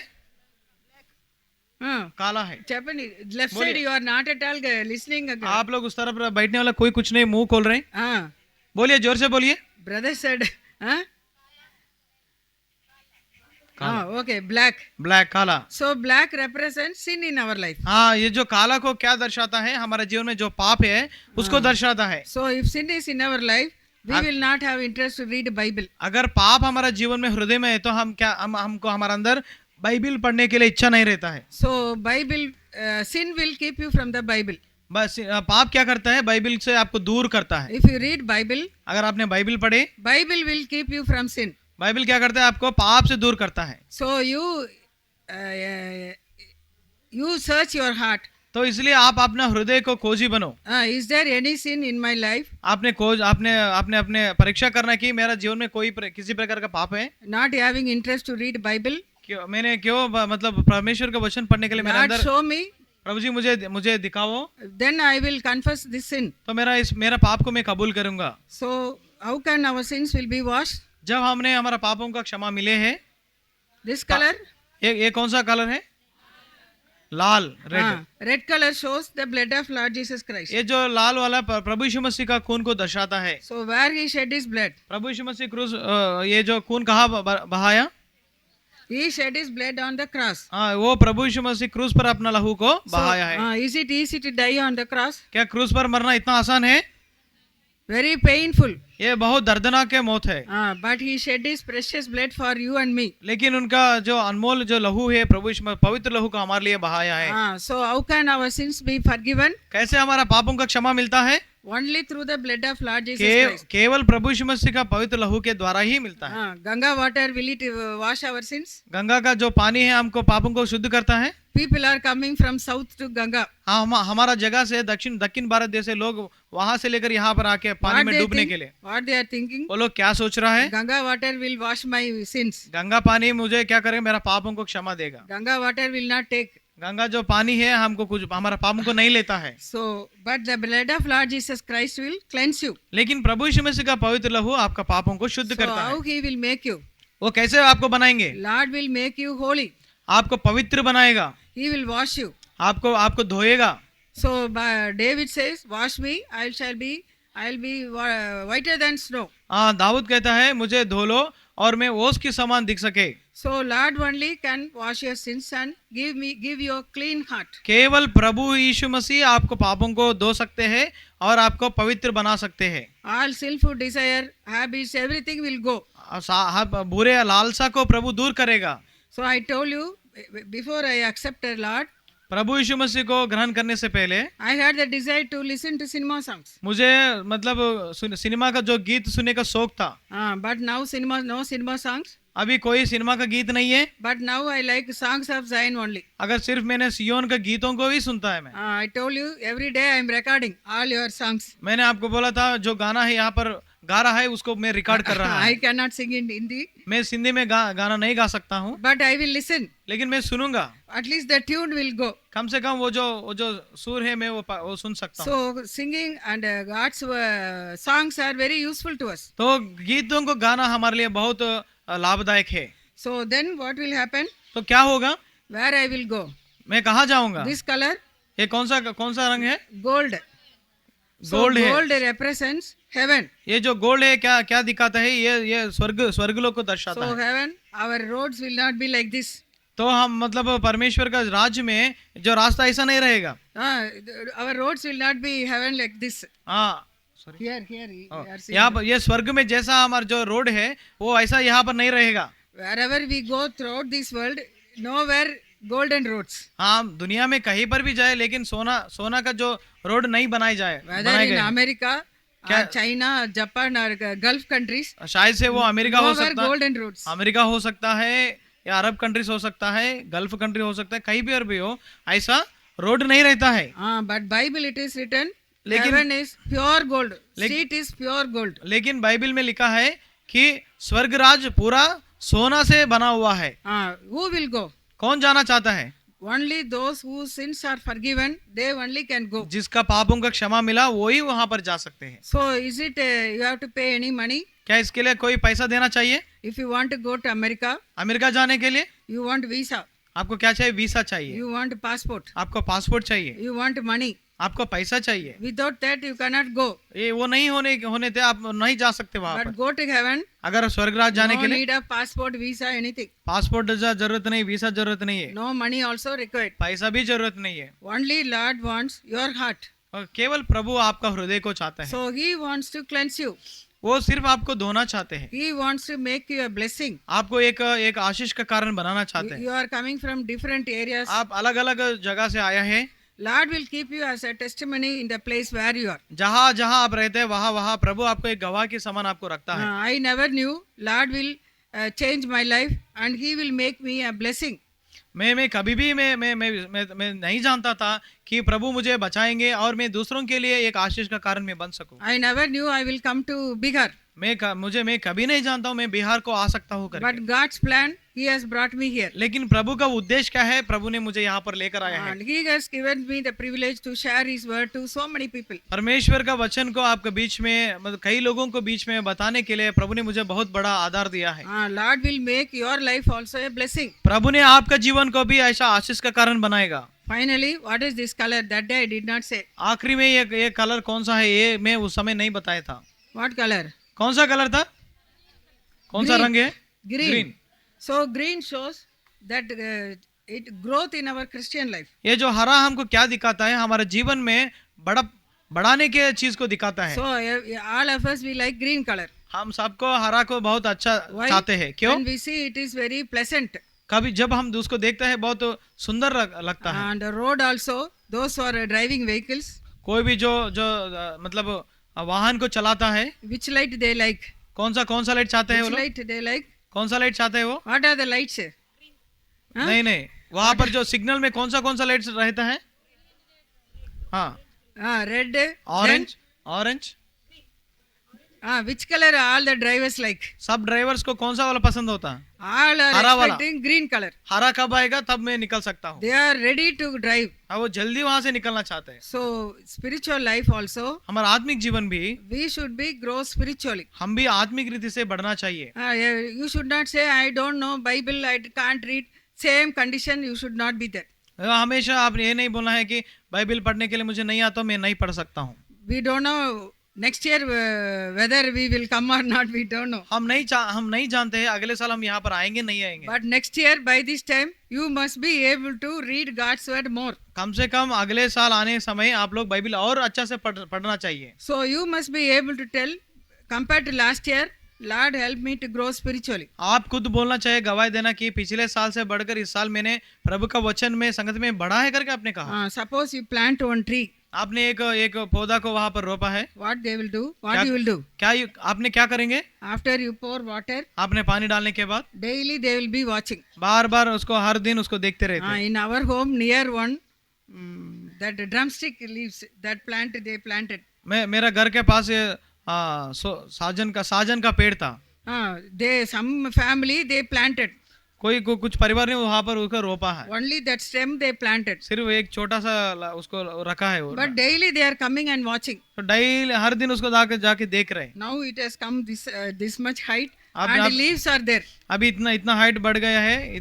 काला है। Japanese. Left side you are not at all listening. आप लोग उस तरफ बैठने वाला कोई कुछ नहीं, मुंह खोल रहे हैं। बोलिए, जोर से बोलिए। Brother said, okay, black. काला। So black represents sin in our life. ये जो काला को क्या दर्शाता है? हमारे जीवन में जो पाप है उसको दर्शाता है। So if sin is in our life, we will not have interest to read Bible. अगर पाप हमारा जीवन में हृदय में है तो हमको हमारे अंदर बाइबल पढ़ने के लिए इच्छा नहीं रहता है। So Bible sin will keep you from the Bible. बस पाप क्या करता है? बाइबल से आपको दूर करता है। If you read Bible, अगर आपने बाइबल पढ़े, Bible will keep you from sin. Bible क्या करता है? आपको पाप से दूर करता है। So you search your heart. तो इसलिए आप अपना हृदय को खोजी बनो। Is there any sin in my life? आपने अपने परीक्षा करना कि मेरा जीवन में कोई किसी प्रकार का पाप है? Not having interest to read Bible. मैंने क्यों मतलब परमेश्वर का वचन पढ़ने के लिए मेरे अंदर, show me. प्रभु जी मुझे दिखाओ। Then I will confess this sin. तो मेरा पाप को मैं कबूल करूंगा। So how can our sins will be washed? जब हमने हमारा पापों का क्षमा मिले हैं। This color? ये कौन सा कलर है? लाल, red. Red color shows the blood of Lord Jesus Christ. ये जो लाल वाला प्रभु यीशु मसीह का खून को दर्शाता है। So where he shed his blood? प्रभु यीशु मसीह क्रूस, ये जो खून कहाँ बहाया? He shed his blood on the cross. वो प्रभु यीशु मसीह क्रूस पर अपना लहू को बहाया है। Is it easy to die on the cross? क्या क्रूस पर मरना इतना आसान है? Very painful. ये बहुत दर्दनाक है, मौत है। But he shed his precious blood for you and me. लेकिन उनका जो अनमोल जो लहू है, प्रभु यीशु पवित्र लहू को हमारे लिए बहाया है। So how can our sins be forgiven? कैसे हमारा पापों का क्षमा मिलता है? Only through the blood of Lord Jesus Christ. केवल प्रभु यीशु मसीह का पवित्र लहू के द्वारा ही मिलता है। Ganga water will it wash our sins? Ganga का जो पानी है हमको पापों को शुद्ध करता है। People are coming from south to Ganga. हमारा जगह से दक्षिण भारत देश से लोग वहां से लेकर यहाँ पर आके पानी में डूबने के लिए। What they are thinking? वो लोग क्या सोच रहा है? Ganga water will wash my sins. Ganga पानी मुझे क्या करेगा? मेरा पापों को क्षमा देगा। Ganga water will not take. Ganga जो पानी है हमको कुछ हमारा पापों को नहीं लेता है। So, but the blood of Lord Jesus Christ will cleanse you. लेकिन प्रभु यीशु मसीह का पवित्र लहू आपका पापों को शुद्ध करता है। How he will make you? वो कैसे आपको बनाएंगे? Lord will make you holy. आपको पवित्र बनाएगा। He will wash you. आपको धोएगा। So David says, "Wash me, I'll be whiter than snow." Dawood कहता है मुझे धो लो और मैं ओस के समान दिख सके। So Lord only can wash your sins and give you a clean heart. केवल प्रभु यीशु मसीह आपको पापों को धो सकते हैं और आपको पवित्र बना सकते हैं। All sinful desire, habits, everything will go. बुरे लालसा को प्रभु दूर करेगा। So I told you before I accepted Lord. प्रभु यीशु मसीह को ग्रहण करने से पहले I had the desire to listen to cinema songs. मुझे मतलब सिनेमा का जो गीत सुनने का शौक था। But now no cinema songs. अभी कोई सिनेमा का गीत नहीं है। But now I like songs of Zion only. अगर सिर्फ मैंने सियोन का गीतों को ही सुनता है मैं। I told you every day I am recording all your songs. मैंने आपको बोला था जो गाना है यहाँ पर गा रहा है उसको मैं रिकॉर्ड कर रहा I है। cannot sing in Hindi. मैं सिंधी में गाना नहीं गा सकता हूँ, But I will listen. लेकिन मैं सुनूंगा। At least the tune will go. कम से कम वो जो सुर है मैं वो सुन सकता हूँ। So singing and God's songs are very useful to us. तो गीतों को गाना हमारे लिए बहुत लाभदायक है। So then what will happen? तो क्या होगा? Where I will go? मैं कहाँ जाऊंगा? This color? ये कौन सा रंग है? Gold. So गोल्ड है। gold represents heaven. ये जो गोल्ड है क्या दिखाता है? ये स्वर्गलोक को दर्शाता So है। heaven, our roads will not be like this. तो हम मतलब परमेश्वर का राज्य में जो रास्ता ऐसा नहीं रहेगा। Our roads will not be heaven like this. हाँ, Here, we are seeing. यहाँ पर ये स्वर्ग में जैसा हमारा जो रोड है वो ऐसा यहाँ पर नहीं रहेगा। Wherever we go throughout this world, nowhere golden roads. हाँ, दुनिया में कहीं पर भी जाए लेकिन सोना का जो रोड नहीं बनाए Whether in गए। America, or China, Japan or Gulf countries, शायद से वो अमेरिका हो nowhere सकता है, golden roads. अमेरिका हो सकता है या अरब कंट्रीज हो सकता है, गल्फ कंट्री हो सकता है, कहीं भी और भी हो ऐसा रोड नहीं रहता है। But Bible it is written, लेकिन- heaven is pure gold. Street is pure gold. लेकिन बाइबल में लिखा है कि स्वर्ग राज पूरा सोना से बना हुआ है। Who will go? कौन जाना चाहता है? Only those whose sins are forgiven, they only can go. जिसका पापों का क्षमा मिला वो ही वहां पर जा सकते हैं। So is it you have to pay any money? क्या इसके लिए कोई पैसा देना चाहिए? If you want to go to America, America जाने के लिए you want visa, आपको क्या चाहिए? वीसा चाहिए, you want passport, आपको पासपोर्ट चाहिए, you want money. आपको पैसा चाहिए। Without that you cannot go. ये वो नहीं होने थे आप नहीं जा सकते वहां But पर। go to heaven, अगर स्वर्ग राज जाने no के लिए need of passport, visa, anything. Passport जरूरत नहीं, वीसा जरूरत नहीं है, No money also required. पैसा भी जरूरत नहीं है। Only Lord wants your heart. और केवल प्रभु आपका हृदय को चाहता है। So he wants to cleanse you. वो सिर्फ आपको धोना चाहते हैं, He wants to make you a blessing. आपको एक आशीष का कारण बनाना चाहते हैं। You are coming from different areas. आप अलग अलग जगह से आया है। Lord will keep you as a testimony in the place where you are. जहाँ जहाँ आप रहते हैं वहाँ प्रभु आपको एक गवाह के समान आपको रखता है। I never knew Lord will change my life and he will make me a blessing. मैं कभी भी मैं नहीं जानता था कि प्रभु मुझे बचाएंगे और मैं दूसरों के लिए एक आशीष का कारण मैं बन सकूं। I never knew I will come to Bihar. मैं कभी नहीं जानता हूँ मैं बिहार को आ सकता हूँ करके। But God's plan, he has brought me here. लेकिन प्रभु का उद्देश्य क्या है? प्रभु ने मुझे यहाँ पर लेकर आया है। And he has given me the privilege to share his word to so many people. परमेश्वर का वचन को आपके बीच में मतलब कई लोगों को बीच में बताने के लिए प्रभु ने मुझे बहुत बड़ा आधार दिया है। Lord will make your life also a blessing. प्रभु ने आपका जीवन को भी ऐसा आशीष का कारण बनाएगा। Finally, what is this color? That day I did not say. आखिरी में ये कलर कौन सा है ये मैं उस समय नहीं बताया था। What color? कौन सा कलर था? कौन सा Green. रंग है? Green. So green shows that it growth in our Christian life. ये जो हरा हमको क्या दिखाता है? हमारे जीवन में बढ़ाने के चीज को दिखाता है। So all of us we like green color. हम सबको हरा को बहुत अच्छा Why? चाहते हैं। क्यों? When we see it is very pleasant. कभी जब हम उसको देखते हैं बहुत सुंदर लगता है। And the road also, those who are driving vehicles, कोई भी जो मतलब वाहन को चलाता है, which light they like? कौन सा लाइट चाहते हैं वो Which लोग? light they like? कौन सा लाइट चाहते हैं वो? What are the lights? Huh? नहीं वहां पर जो सिग्नल में कौन सा लाइट रहता है? हाँ, Red. Orange. Which color all the drivers like? सब ड्राइवर्स को कौन सा वाला पसंद होता है? All are हरा वाला। expecting green color. हरा कब आएगा तब मैं निकल सकता हूँ। They are ready to drive. हाँ, वो जल्दी वहां से निकलना चाहते हैं। So spiritual life also, हमारा आत्मिक जीवन भी we should be grow spiritually. हम भी आत्मिक रीति से बढ़ना चाहिए। You should not say I don't know Bible, I can't read. Same condition you should not be there. हमेशा आपने ये नहीं बोलना है कि बाइबल पढ़ने के लिए मुझे नहीं आता, मैं नहीं पढ़ सकता हूँ। We don't know next year whether we will come or not. We don't know. हम नहीं जानते हैं अगले साल हम यहाँ पर आएंगे नहीं आएंगे। But next year by this time you must be able to read God's word more. कम से कम अगले साल आने समय आप लोग बाइबल और अच्छा से पढ़ना चाहिए। So you must be able to tell compared to last year Lord, help me to grow spiritually. आप खुद बोलना चाहिए, गवाही देना कि पिछले साल से बढ़कर इस साल मैंने प्रभु का वचन में संगत में बढ़ा है करके आपने कहा। Suppose you plant one tree, आपने एक पौधा को वहां पर रोपा है, what they will do? What you will do? आपने क्या करेंगे? After you pour water, आपने पानी डालने के बाद daily they will be watching. बार बार उसको हर दिन उसको देखते रहते हैं। In our home near one, that drumstick leaves, that plant they planted. मेरा घर के पास साजन का पेड़ था। They some family they planted. कुछ परिवार ने वहां पर उसको रोपा है। Only that stem they planted. सिर्फ एक छोटा सा उसको रखा है वो। But daily they are coming and watching. तो डेली हर दिन उसको जाके देख रहे हैं। Now it has come this much height अब and leaves are there. अभी इतना हाइट बढ़ गया है,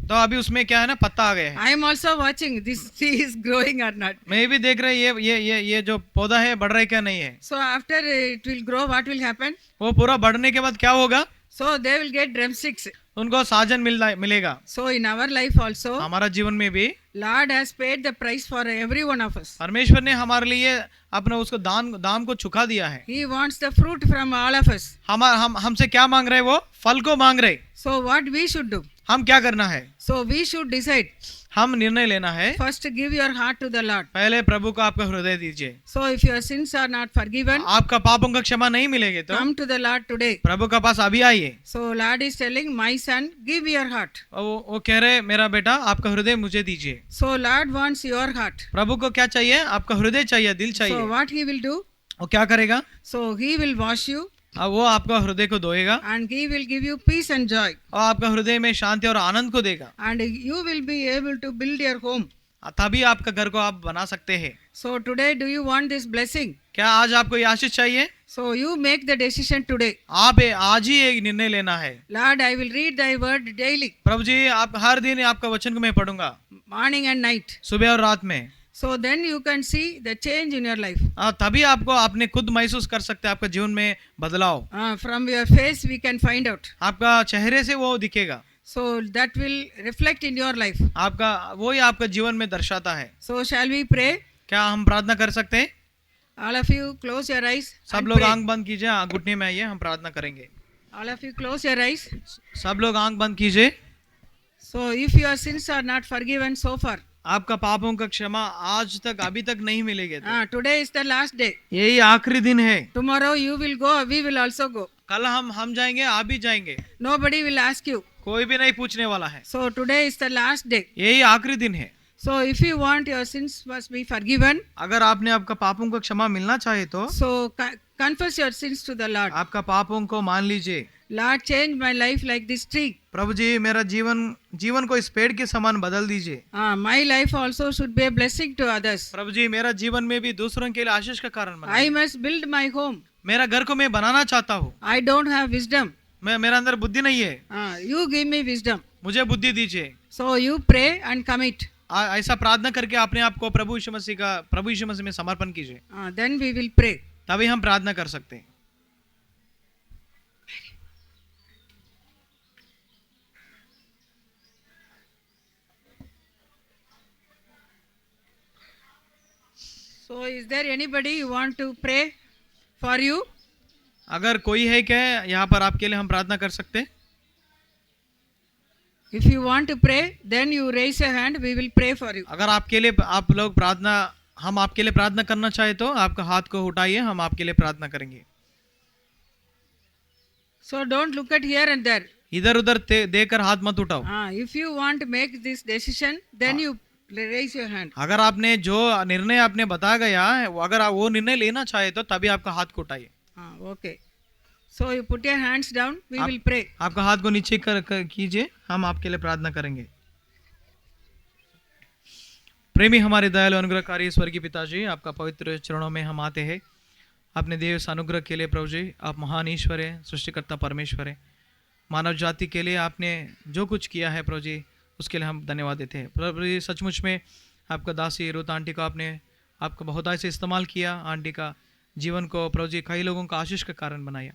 तो अभी उसमें क्या है ना, पत्ता आ गया है। I am also watching this tree is growing or not. मैं भी देख रहा हूँ ये जो पौधा है बढ़ रहा है क्या नहीं है। So after it will grow, what will happen? वो पूरा बढ़ने के बाद क्या होगा? So they will get drumsticks. उनको साजन मिलेगा। So in our life also, हमारा जीवन में भी Lord has paid the price for every one of us. परमेश्वर ने हमारे लिए अपना उसको दाम को चुका दिया है। He wants the fruit from all of us. हमसे क्या मांग रहे? वो फल को मांग रहे। So what we should do? हम क्या करना है? So we should decide. हम निर्णय लेना है। First give your heart to the Lord. पहले प्रभु को आपका हृदय दीजिए। So if your sins are not forgiven, आपका पापों का क्षमा नहीं मिलेगी तो come to the Lord today. प्रभु के पास अभी आइए। So Lord is telling, my son, give your heart. वो कह रहे, मेरा बेटा आपका हृदय मुझे दीजिए। So Lord wants your heart. प्रभु को क्या चाहिए? आपका हृदय चाहिए, दिल चाहिए। So what he will do? वो क्या करेगा? So he will wash you. वो आपका हृदय को धोएगा And he will give you peace and joy. और आपका हृदय में शांति और आनंद को देगा। And you will be able to build your home. तभी आपका घर को आप बना सकते हैं। So today do you want this blessing? क्या आज आपको ये आशीष चाहिए? So you make the decision today. आप आज ही एक निर्णय लेना है। Lord, I will read thy word daily. प्रभु जी, आप हर दिन आपका वचन को मैं पढ़ूंगा, Morning and night. सुबह और रात में। So then you can see the change in your life. तभी आपको आपने खुद महसूस कर सकते हैं आपका जीवन में बदलाव। From your face we can find out. आपका चेहरे से वो दिखेगा। So that will reflect in your life. आपका वही आपका जीवन में दर्शाता है। So shall we pray? क्या हम प्रार्थना कर सकते हैं? All of you close your eyes. सब and लोग pray. आंख बंद कीजिए, घुटने में आइए, हम प्रार्थना करेंगे। All of you close your eyes. सब लोग आंख बंद कीजिए। So if your sins are not forgiven so far, आपका पापों का क्षमा आज तक अभी तक नहीं मिलेगा तो today is the last day. यही आखिरी दिन है। Tomorrow you will go, we will also go. कल हम जाएंगे, आप भी जाएंगे, Nobody will ask you. कोई भी नहीं पूछने वाला है। So today is the last day. यही आखिरी दिन है। So if you want your sins must be forgiven, अगर आपने आपका पापों का क्षमा मिलना चाहे तो so confess your sins to the Lord. आपका पापों को मान लीजिए। Lord, change my life like this tree. प्रभु जी, मेरा जीवन को इस पेड़ के समान बदल दीजिए। My life also should be a blessing to others. प्रभु जी, मेरा जीवन में भी दूसरों के लिए आशीष का कारण I बनाइए। must build my home. मेरा घर को मैं बनाना चाहता हूँ। I don't have wisdom. मेरा अंदर बुद्धि नहीं है, You give me wisdom. मुझे बुद्धि दीजिए। So you pray and commit. ऐसा प्रार्थना करके अपने आप को प्रभु यीशु मसीह में समर्पण कीजिए। Then we will pray. तभी हम प्रार्थना कर सकते हैं। So is there anybody who want to pray for you? अगर कोई है क्या यहाँ पर आपके लिए हम प्रार्थना कर सकते हैं? If you want to pray, then you raise your hand. We will pray for you. अगर आप लोग हम आपके लिए प्रार्थना करना चाहे तो आपका हाथ को उठाइए, हम आपके लिए प्रार्थना करेंगे। So don't look at here and there. इधर उधर देकर हाथ मत उठाओ। If you want to make this decision, then you raise your hand. अगर आपने जो निर्णय आपने बताया गया है, अगर आप वो निर्णय लेना चाहे तो तभी आपका हाथ को उठाइए। Okay. So you put your hands down. We will pray. आपका हाथ को नीचे कीजिए, हम आपके लिए प्रार्थना करेंगे। प्रेमी हमारे दयालु अनुग्रहकारी स्वर्गीय पिताजी, आपका पवित्र चरणों में हम आते हैं। आपने दिए उस अनुग्रह के लिए प्रभु जी, आप महान ईश्वर है, सृष्टिकर्ता परमेश्वर है। मानव जाति के लिए आपने जो कुछ किया है प्रभु जी, उसके लिए हम धन्यवाद देते हैं। प्रभु जी, सचमुच में आपका दासी रूथ आंटी को आपने आपका बहुत ऐसे इस्तेमाल किया। आंटी का जीवन को प्रभु जी कई लोगों का आशीष का कारण बनाया।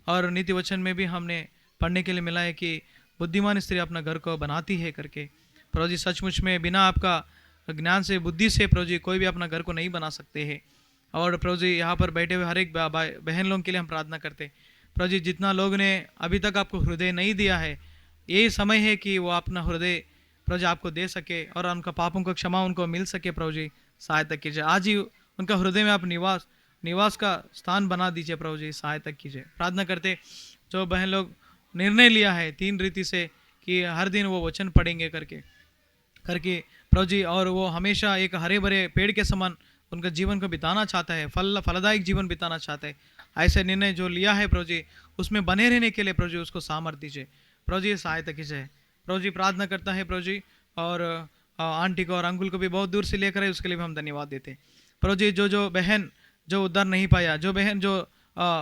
और नीति वचन में भी हमने पढ़ने के लिए मिला है कि बुद्धिमान स्त्री अपना घर को बनाती है करके। प्रभु जी, सचमुच में बिना आपका ज्ञान से, बुद्धि से प्रभु जी कोई भी अपना घर को नहीं बना सकते हैं। और प्रभु जी, यहाँ पर बैठे हुए हर एक बहन लोगों के लिए हम प्रार्थना करते हैं। प्रभु जी जितना लोग ने अभी तक आपको हृदय नहीं दिया है, यही समय है कि वो अपना हृदय प्रभु जी आपको दे सके और उनका पापों का क्षमा उनको मिल सके। प्रभु जी सहायता कीजिए, आज ही उनका हृदय में आप निवास का स्थान बना दीजिए। प्रभु जी सहायता कीजिए। प्रार्थना करते जो बहन लोग निर्णय लिया है 3 रीति से कि हर दिन वो वचन पढ़ेंगे करके प्रभु जी, और वो हमेशा एक हरे भरे पेड़ के समान उनका जीवन को बिताना चाहता है, फलदायक जीवन बिताना चाहता है, ऐसे निर्णय जो लिया है प्रभु जी उसमें बने रहने के लिए प्रभु जी उसको सामर्थ्य दीजिए। प्रभु जी सहायता कीजिए। प्रभु जी प्रार्थना करता है प्रभु जी, और आंटी को और अंकुल को भी बहुत दूर से लेकर आए, उसके लिए भी हम धन्यवाद देते हैं। प्रभु जी जो बहन जो उद्धार नहीं पाया, जो बहन जो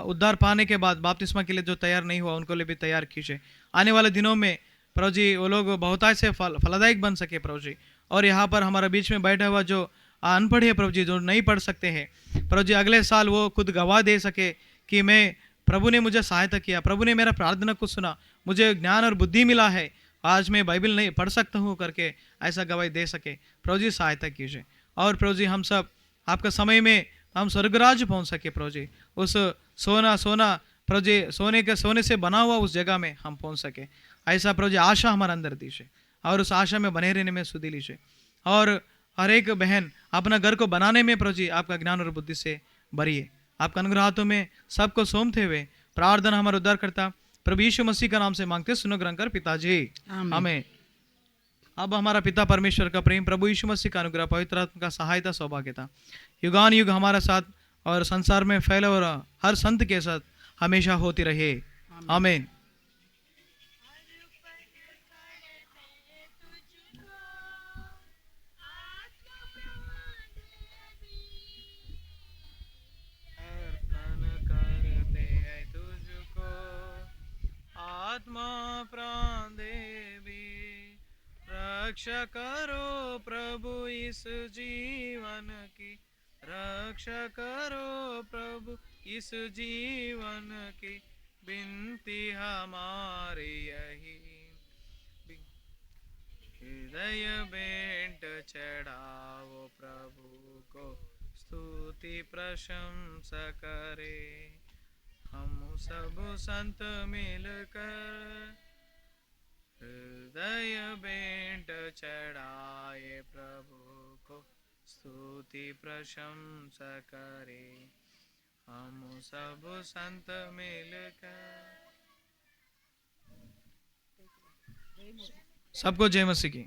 उद्धार पाने के बाद बपतिस्मा के लिए जो तैयार नहीं हुआ, उनको लिए भी तैयार कीजिए। आने वाले दिनों में प्रभु जी वो लोग बहुतायत से फलदायक बन सके प्रभु जी। और यहाँ पर हमारे बीच में बैठा हुआ जो अनपढ़ है प्रभु जी, जो नहीं पढ़ सकते हैं प्रभु जी, अगले साल वो खुद गवाह दे सके कि मैं प्रभु ने मुझे सहायता किया, प्रभु ने मेरा प्रार्थना को सुना, मुझे ज्ञान और बुद्धि मिला है, आज मैं बाइबल नहीं पढ़ सकता हूँ करके ऐसा गवाही दे सके। प्रभु जी सहायता कीजिए। और प्रभु जी हम सब आपका समय में हम स्वर्गराज पहुँच सके प्रभु जी, उस सोना प्रभु जी सोने से बना हुआ उस जगह में हम पहुँच सके, ऐसा प्रभु जी आशा हमारे अंदर दीजिए, और उस आशा में बने रहने में सुधि लीजिए। और हर एक बहन अपना घर को बनाने में प्रभु जी आपका ज्ञान और बुद्धि से भरिए। आपका अनुग्रह हाथों में सबको सौंपते हुए प्रार्थना हमारे उद्धार करता प्रभु यीशु मसीह का नाम से मांगते, सुनो ग्रहण कर पिताजी, आमीन। अब हमारा पिता परमेश्वर का प्रेम, प्रभु यीशु मसीह का अनुग्रह, पवित्र आत्मा का सहायता, सौभाग्यता युगान युग हमारा साथ और संसार में फैले और हर संत के साथ हमेशा होती रहे, आमीन। आत्मा प्राण देवी रक्षा करो प्रभु इस जीवन की, रक्षा करो प्रभु इस जीवन की, बिनती हमारी यही, हृदय भेंट चढ़ाओ प्रभु को, स्तुति प्रशंसा करे, हम सब संत मिलकर हृदय भेंट चढ़ाए प्रभु को, स्तुति प्रशंसा करे, हम सब संत मिलकर। सबको जय मसीह की।